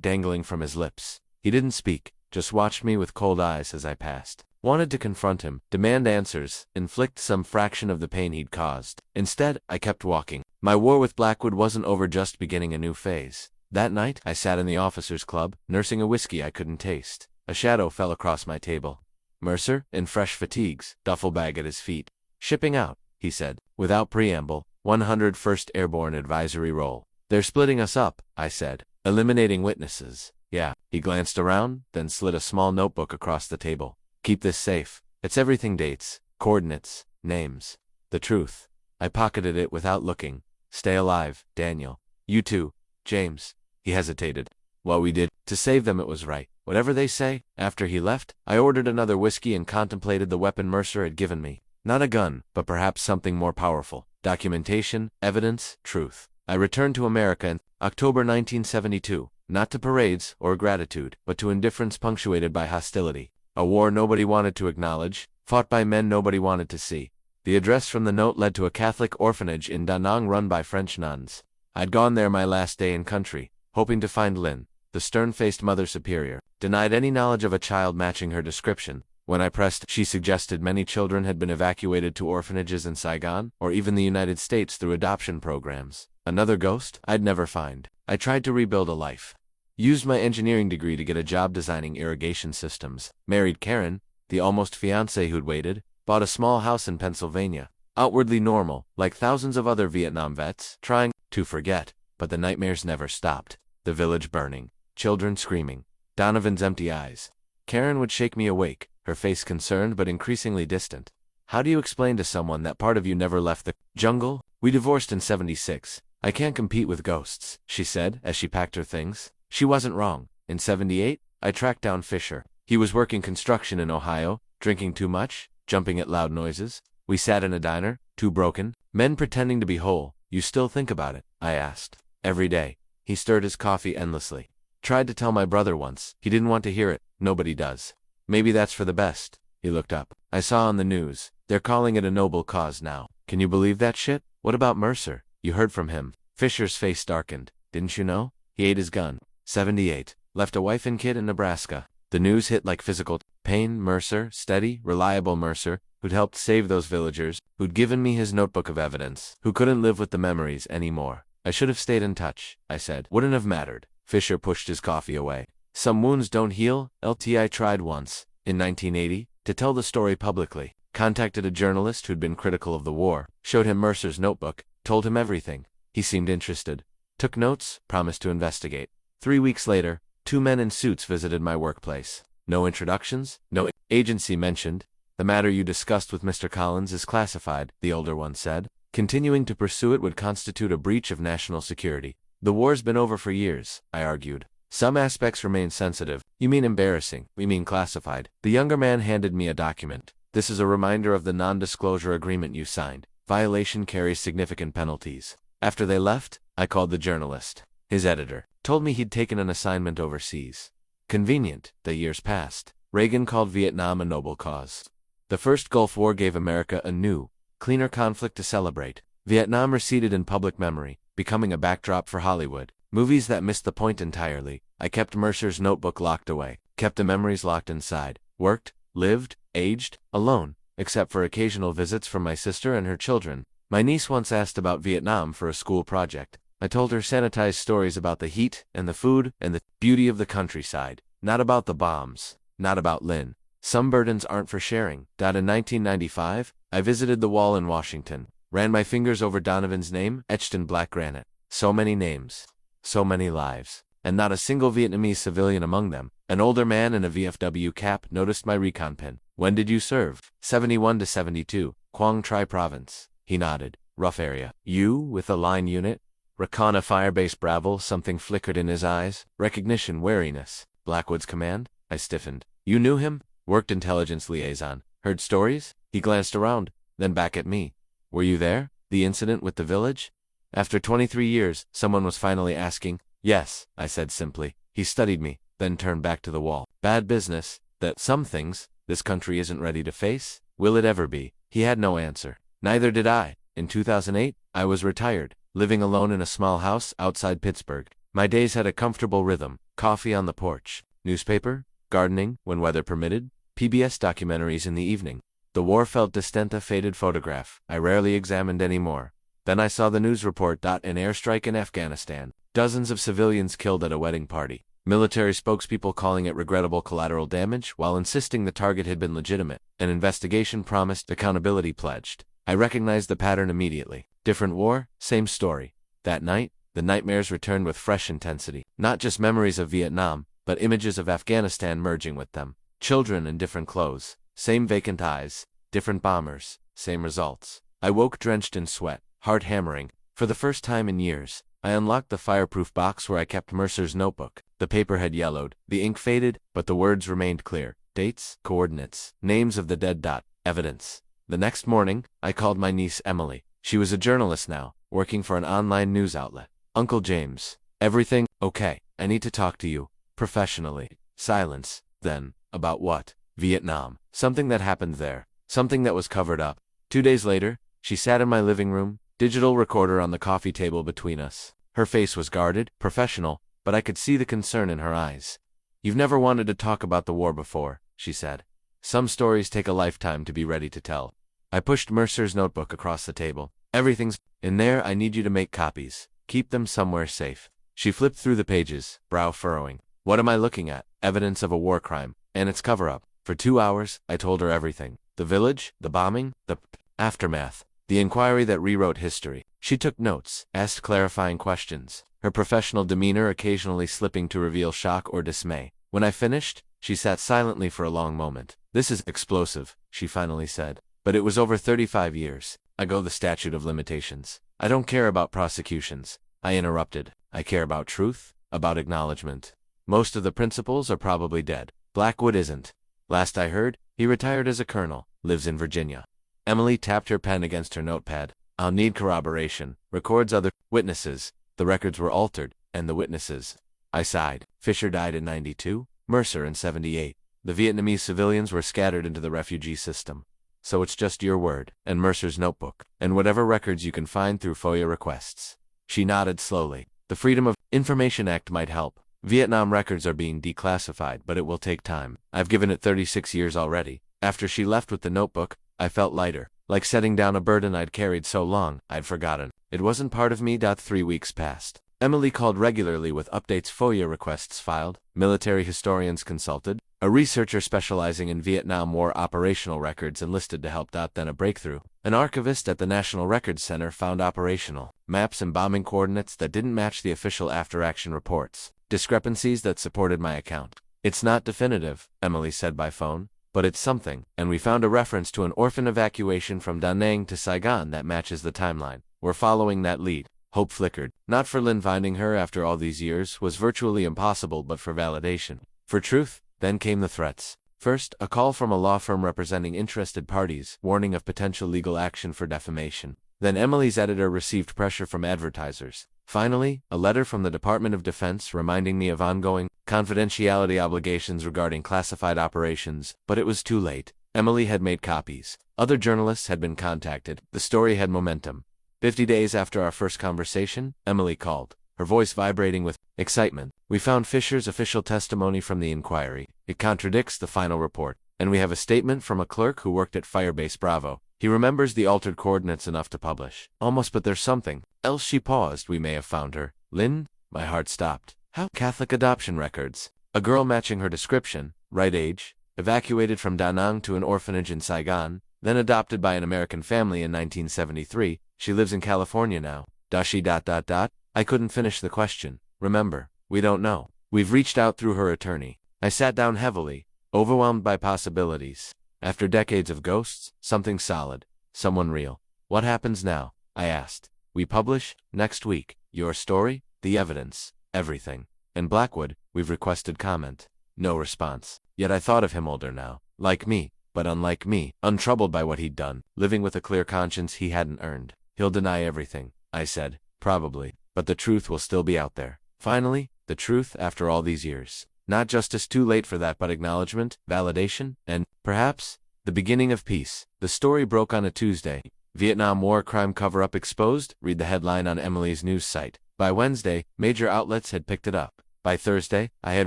Speaker 1: dangling from his lips. He didn't speak, just watched me with cold eyes as I passed. Wanted to confront him, demand answers, inflict some fraction of the pain he'd caused. Instead, I kept walking. My war with Blackwood wasn't over, just beginning a new phase. That night, I sat in the officers' club, nursing a whiskey I couldn't taste. A shadow fell across my table. Mercer, in fresh fatigues, duffel bag at his feet. Shipping out, he said, without preamble, 101st Airborne Advisory Roll. They're splitting us up, I said. Eliminating witnesses. Yeah. He glanced around, then slid a small notebook across the table. Keep this safe. It's everything: dates, coordinates, names. The truth. I pocketed it without looking. Stay alive, Daniel. You too, James. He hesitated. What we did to save them, it was right. Whatever they say. After he left, I ordered another whiskey and contemplated the weapon Mercer had given me. Not a gun, but perhaps something more powerful. Documentation, evidence, truth. I returned to America in October 1972. Not to parades or gratitude, but to indifference punctuated by hostility. A war nobody wanted to acknowledge, fought by men nobody wanted to see. The address from the note led to a Catholic orphanage in Da Nang run by French nuns. I'd gone there my last day in country, hoping to find Lin, the stern-faced Mother Superior, denied any knowledge of a child matching her description. When I pressed, she suggested many children had been evacuated to orphanages in Saigon, or even the United States through adoption programs. Another ghost? I'd never find. I tried to rebuild a life. Used my engineering degree to get a job designing irrigation systems. Married Karen, the almost fiancée who'd waited. Bought a small house in Pennsylvania. Outwardly normal, like thousands of other Vietnam vets, trying to forget. But the nightmares never stopped. The village burning. Children screaming. Donovan's empty eyes. Karen would shake me awake, her face concerned but increasingly distant. How do you explain to someone that part of you never left the jungle? We divorced in '76. I can't compete with ghosts, she said as she packed her things. She wasn't wrong. In '78, I tracked down Fisher. He was working construction in Ohio, drinking too much, jumping at loud noises. We sat in a diner, too broken, men pretending to be whole. You still think about it? I asked. Every day. He stirred his coffee endlessly. Tried to tell my brother once. He didn't want to hear it. Nobody does. Maybe that's for the best. He looked up. I saw on the news. They're calling it a noble cause now. Can you believe that shit? What about Mercer? You heard from him. Fisher's face darkened. Didn't you know? He ate his gun. 78. Left a wife and kid in Nebraska. The news hit like physical pain. Mercer, steady, reliable Mercer, who'd helped save those villagers, who'd given me his notebook of evidence, who couldn't live with the memories anymore. I should have stayed in touch, I said. Wouldn't have mattered. Fisher pushed his coffee away. Some wounds don't heal. I tried once, in 1980, to tell the story publicly. Contacted a journalist who'd been critical of the war, showed him Mercer's notebook, told him everything. He seemed interested. Took notes, promised to investigate. 3 weeks later, 2 men in suits visited my workplace. No introductions, no agency mentioned. The matter you discussed with Mr. Collins is classified, the older one said. Continuing to pursue it would constitute a breach of national security. The war's been over for years, I argued. Some aspects remain sensitive. You mean embarrassing, we mean classified. The younger man handed me a document. This is a reminder of the non-disclosure agreement you signed. Violation carries significant penalties. After they left, I called the journalist. His editor told me he'd taken an assignment overseas. Convenient, the years passed. Reagan called Vietnam a noble cause. The first Gulf War gave America a new, cleaner conflict to celebrate. Vietnam receded in public memory, becoming a backdrop for Hollywood. Movies that missed the point entirely. I kept Mercer's notebook locked away, kept the memories locked inside. Worked, lived, aged, alone, except for occasional visits from my sister and her children. My niece once asked about Vietnam for a school project. I told her sanitized stories about the heat and the food and the beauty of the countryside. Not about the bombs. Not about Lynn. Some burdens aren't for sharing. In 1995, I visited the wall in Washington. Ran my fingers over Donovan's name, etched in black granite. So many names. So many lives. And not a single Vietnamese civilian among them. An older man in a VFW cap noticed my recon pin. When did you serve? 71 to 72. Quang Tri Province. He nodded. Rough area. You, with a line unit? Recon a firebase Bravo, something flickered in his eyes. Recognition, wariness. Blackwood's command? I stiffened. You knew him? Worked intelligence liaison. Heard stories? He glanced around, then back at me. Were you there? The incident with the village? After 23 years, someone was finally asking. Yes, I said simply. He studied me, then turned back to the wall. Bad business, that some things, this country isn't ready to face. Will it ever be? He had no answer. Neither did I. In 2008, I was retired, living alone in a small house outside Pittsburgh. My days had a comfortable rhythm. Coffee on the porch. Newspaper, gardening, when weather permitted, PBS documentaries in the evening. The war felt distant, a faded photograph I rarely examined anymore. Then I saw the news report. An airstrike in Afghanistan. Dozens of civilians killed at a wedding party. Military spokespeople calling it regrettable collateral damage while insisting the target had been legitimate. An investigation promised, accountability pledged. I recognized the pattern immediately. Different war, same story. That night, the nightmares returned with fresh intensity. Not just memories of Vietnam, but images of Afghanistan merging with them. Children in different clothes, same vacant eyes, different bombers, same results. I woke drenched in sweat, heart hammering. For the first time in years, I unlocked the fireproof box where I kept Mercer's notebook. The paper had yellowed, the ink faded, but the words remained clear. Dates, coordinates, names of the dead. Evidence. The next morning, I called my niece Emily. She was a journalist now, working for an online news outlet. Uncle James. Everything okay? I need to talk to you. Professionally. Silence. Then, about what? Vietnam. Something that happened there. Something that was covered up. 2 days later, she sat in my living room, digital recorder on the coffee table between us. Her face was guarded, professional, but I could see the concern in her eyes. You've never wanted to talk about the war before, she said. Some stories take a lifetime to be ready to tell. I pushed Mercer's notebook across the table. Everything's in there. I need you to make copies. Keep them somewhere safe. She flipped through the pages, brow furrowing. What am I looking at? Evidence of a war crime, and its cover-up. For 2 hours, I told her everything. The village, the bombing, the aftermath, the inquiry that rewrote history. She took notes, asked clarifying questions, her professional demeanor occasionally slipping to reveal shock or dismay. When I finished, she sat silently for a long moment. This is explosive, she finally said. But it was over 35 years. I go the statute of limitations. I don't care about prosecutions. I interrupted. I care about truth, about acknowledgement. Most of the principals are probably dead. Blackwood isn't. Last I heard, he retired as a colonel, lives in Virginia. Emily tapped her pen against her notepad. I'll need corroboration. Records other witnesses. The records were altered, and the witnesses. I sighed. Fisher died in 92, Mercer in 78. The Vietnamese civilians were scattered into the refugee system. So it's just your word, and Mercer's notebook, and whatever records you can find through FOIA requests. She nodded slowly. The Freedom of Information Act might help. Vietnam records are being declassified, but it will take time. I've given it 36 years already. After she left with the notebook, I felt lighter, like setting down a burden I'd carried so long, I'd forgotten. It wasn't part of me. 3 weeks passed. Emily called regularly with updates, FOIA requests filed, military historians consulted, a researcher specializing in Vietnam War operational records enlisted to help. Then a breakthrough. An archivist at the National Records Center found operational maps and bombing coordinates that didn't match the official after-action reports, discrepancies that supported my account. It's not definitive, Emily said by phone, but it's something, and we found a reference to an orphan evacuation from Da Nang to Saigon that matches the timeline. We're following that lead. Hope flickered. Not for Lin. Finding her after all these years was virtually impossible, but for validation. For truth. Then came the threats. First, a call from a law firm representing interested parties, warning of potential legal action for defamation. Then Emily's editor received pressure from advertisers. Finally, a letter from the Department of Defense reminding me of ongoing confidentiality obligations regarding classified operations, but it was too late. Emily had made copies. Other journalists had been contacted. The story had momentum. 50 days after our first conversation, Emily called, her voice vibrating with excitement. We found Fisher's official testimony from the inquiry. It contradicts the final report, and we have a statement from a clerk who worked at Firebase Bravo. He remembers the altered coordinates enough to publish. Almost, but there's something else. She paused. We may have found her. Lynn? My heart stopped. How? Catholic adoption records. A girl matching her description, right age, evacuated from Da Nang to an orphanage in Saigon, then adopted by an American family in 1973. She lives in California now. Does she? I couldn't finish the question. Remember, we don't know. We've reached out through her attorney. I sat down heavily, overwhelmed by possibilities. After decades of ghosts, something solid, someone real. What happens now? I asked. We publish, next week, your story, the evidence, everything. And Blackwood, we've requested comment. No response. Yet I thought of him older now, like me, but unlike me, untroubled by what he'd done, living with a clear conscience he hadn't earned. He'll deny everything, I said, probably, but the truth will still be out there. Finally, the truth after all these years. Not justice too late for that, but acknowledgement, validation, and, perhaps, the beginning of peace. The story broke on a Tuesday. Vietnam War crime cover-up exposed, read the headline on Emily's news site. By Wednesday, major outlets had picked it up. By Thursday, I had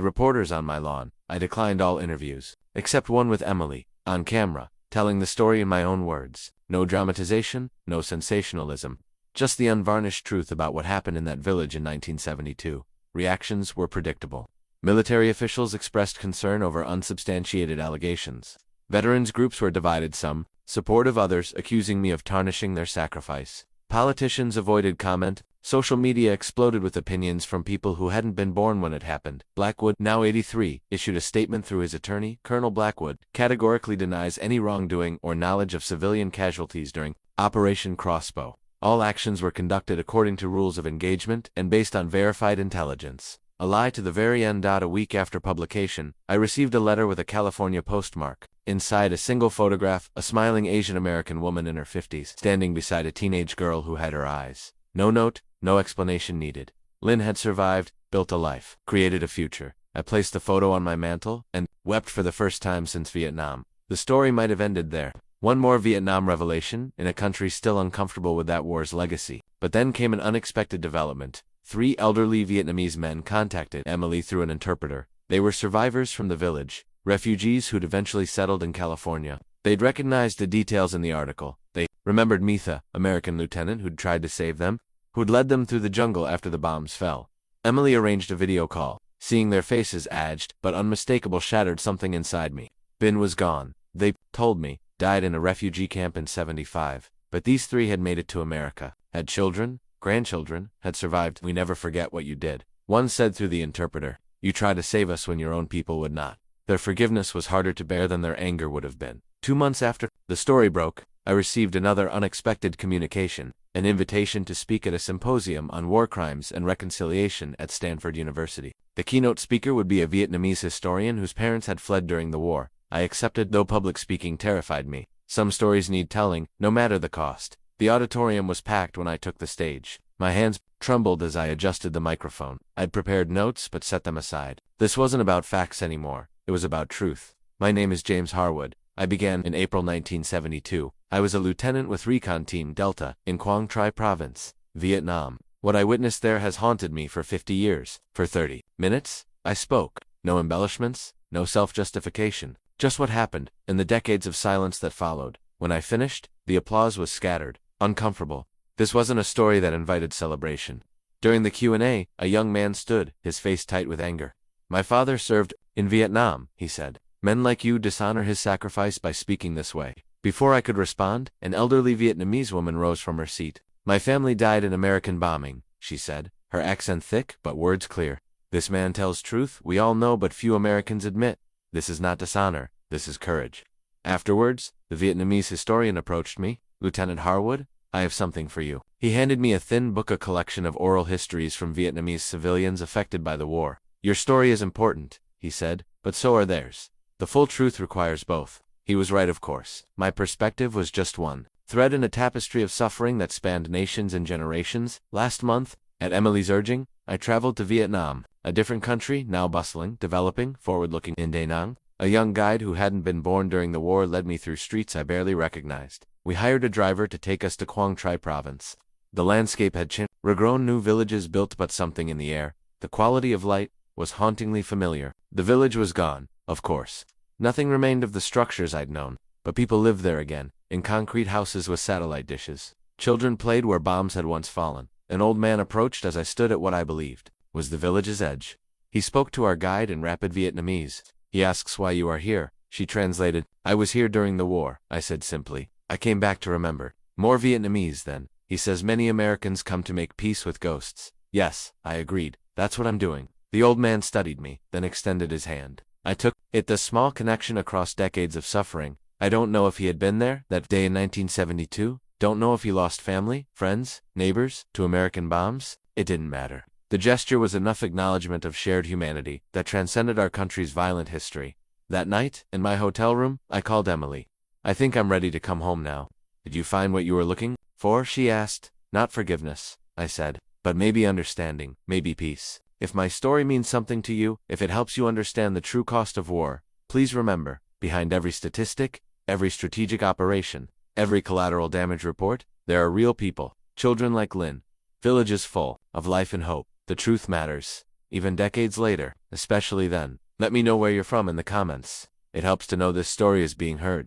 Speaker 1: reporters on my lawn. I declined all interviews, except one with Emily, on camera, telling the story in my own words. No dramatization, no sensationalism. Just the unvarnished truth about what happened in that village in 1972. Reactions were predictable. Military officials expressed concern over unsubstantiated allegations. Veterans groups were divided, some supportive, others accusing me of tarnishing their sacrifice. Politicians avoided comment. Social media exploded with opinions from people who hadn't been born when it happened. Blackwood, now 83, issued a statement through his attorney. Colonel Blackwood categorically denies any wrongdoing or knowledge of civilian casualties during Operation Crossbow. All actions were conducted according to rules of engagement and based on verified intelligence. A lie to the very end. A week after publication, I received a letter with a California postmark. Inside, a single photograph, a smiling Asian American woman in her 50s, standing beside a teenage girl who had her eyes. No note, no explanation needed. Lynn had survived, built a life, created a future. I placed the photo on my mantle and wept for the first time since Vietnam. The story might have ended there. One more Vietnam revelation, in a country still uncomfortable with that war's legacy. But then came an unexpected development. 3 elderly Vietnamese men contacted Emily through an interpreter. They were survivors from the village, refugees who'd eventually settled in California. They'd recognized the details in the article. They remembered Mitha, American lieutenant who'd tried to save them, who'd led them through the jungle after the bombs fell. Emily arranged a video call. Seeing their faces aged but unmistakable shattered something inside me. Bin was gone. They told me, died in a refugee camp in '75. But these 3 had made it to America, had children, grandchildren, had survived. We never forget what you did. One said through the interpreter, you tried to save us when your own people would not. Their forgiveness was harder to bear than their anger would have been. 2 months after the story broke, I received another unexpected communication, an invitation to speak at a symposium on war crimes and reconciliation at Stanford University. The keynote speaker would be a Vietnamese historian whose parents had fled during the war. I accepted, though public speaking terrified me. Some stories need telling, no matter the cost. The auditorium was packed when I took the stage. My hands trembled as I adjusted the microphone. I'd prepared notes but set them aside. This wasn't about facts anymore. It was about truth. My name is James Harwood. I began in April 1972. I was a lieutenant with Recon Team Delta in Quang Tri Province, Vietnam. What I witnessed there has haunted me for 50 years. For 30 minutes, I spoke. No embellishments, no self-justification. Just what happened, in the decades of silence that followed. When I finished, the applause was scattered, uncomfortable. This wasn't a story that invited celebration. During the Q&A, a young man stood, his face tight with anger. My father served in Vietnam, he said. Men like you dishonor his sacrifice by speaking this way. Before I could respond, an elderly Vietnamese woman rose from her seat. My family died in American bombing, she said, her accent thick but words clear. This man tells truth we all know but few Americans admit. This is not dishonor, this is courage. Afterwards, the Vietnamese historian approached me. Lieutenant Harwood, I have something for you. He handed me a thin book, a collection of oral histories from Vietnamese civilians affected by the war. Your story is important, he said, but so are theirs. The full truth requires both. He was right, of course. My perspective was just one thread in a tapestry of suffering that spanned nations and generations. Last month, at Emily's urging, I traveled to Vietnam, a different country, now bustling, developing, forward-looking. In Da Nang, a young guide who hadn't been born during the war led me through streets I barely recognized. We hired a driver to take us to Quang Tri Province. The landscape had changed. Regrown new villages built, but something in the air, the quality of light, was hauntingly familiar. The village was gone, of course. Nothing remained of the structures I'd known, but people lived there again, in concrete houses with satellite dishes. Children played where bombs had once fallen. An old man approached as I stood at what I believed was the village's edge. He spoke to our guide in rapid Vietnamese. He asks why you are here. She translated. I was here during the war, I said simply. I came back to remember. More Vietnamese then. He says many Americans come to make peace with ghosts. Yes, I agreed. That's what I'm doing. The old man studied me, then extended his hand. I took it. The small connection across decades of suffering. I don't know if he had been there that day in 1972. Don't know if he lost family, friends, neighbors, to American bombs. It didn't matter. The gesture was enough acknowledgement of shared humanity that transcended our country's violent history. That night, in my hotel room, I called Emily. I think I'm ready to come home now. Did you find what you were looking for? She asked. Not forgiveness, I said, but maybe understanding, maybe peace. If my story means something to you, if it helps you understand the true cost of war, please remember, behind every statistic, every strategic operation, every collateral damage report, there are real people, children like Lynn, villages full of life and hope. The truth matters, even decades later, especially then. Let me know where you're from in the comments. It helps to know this story is being heard.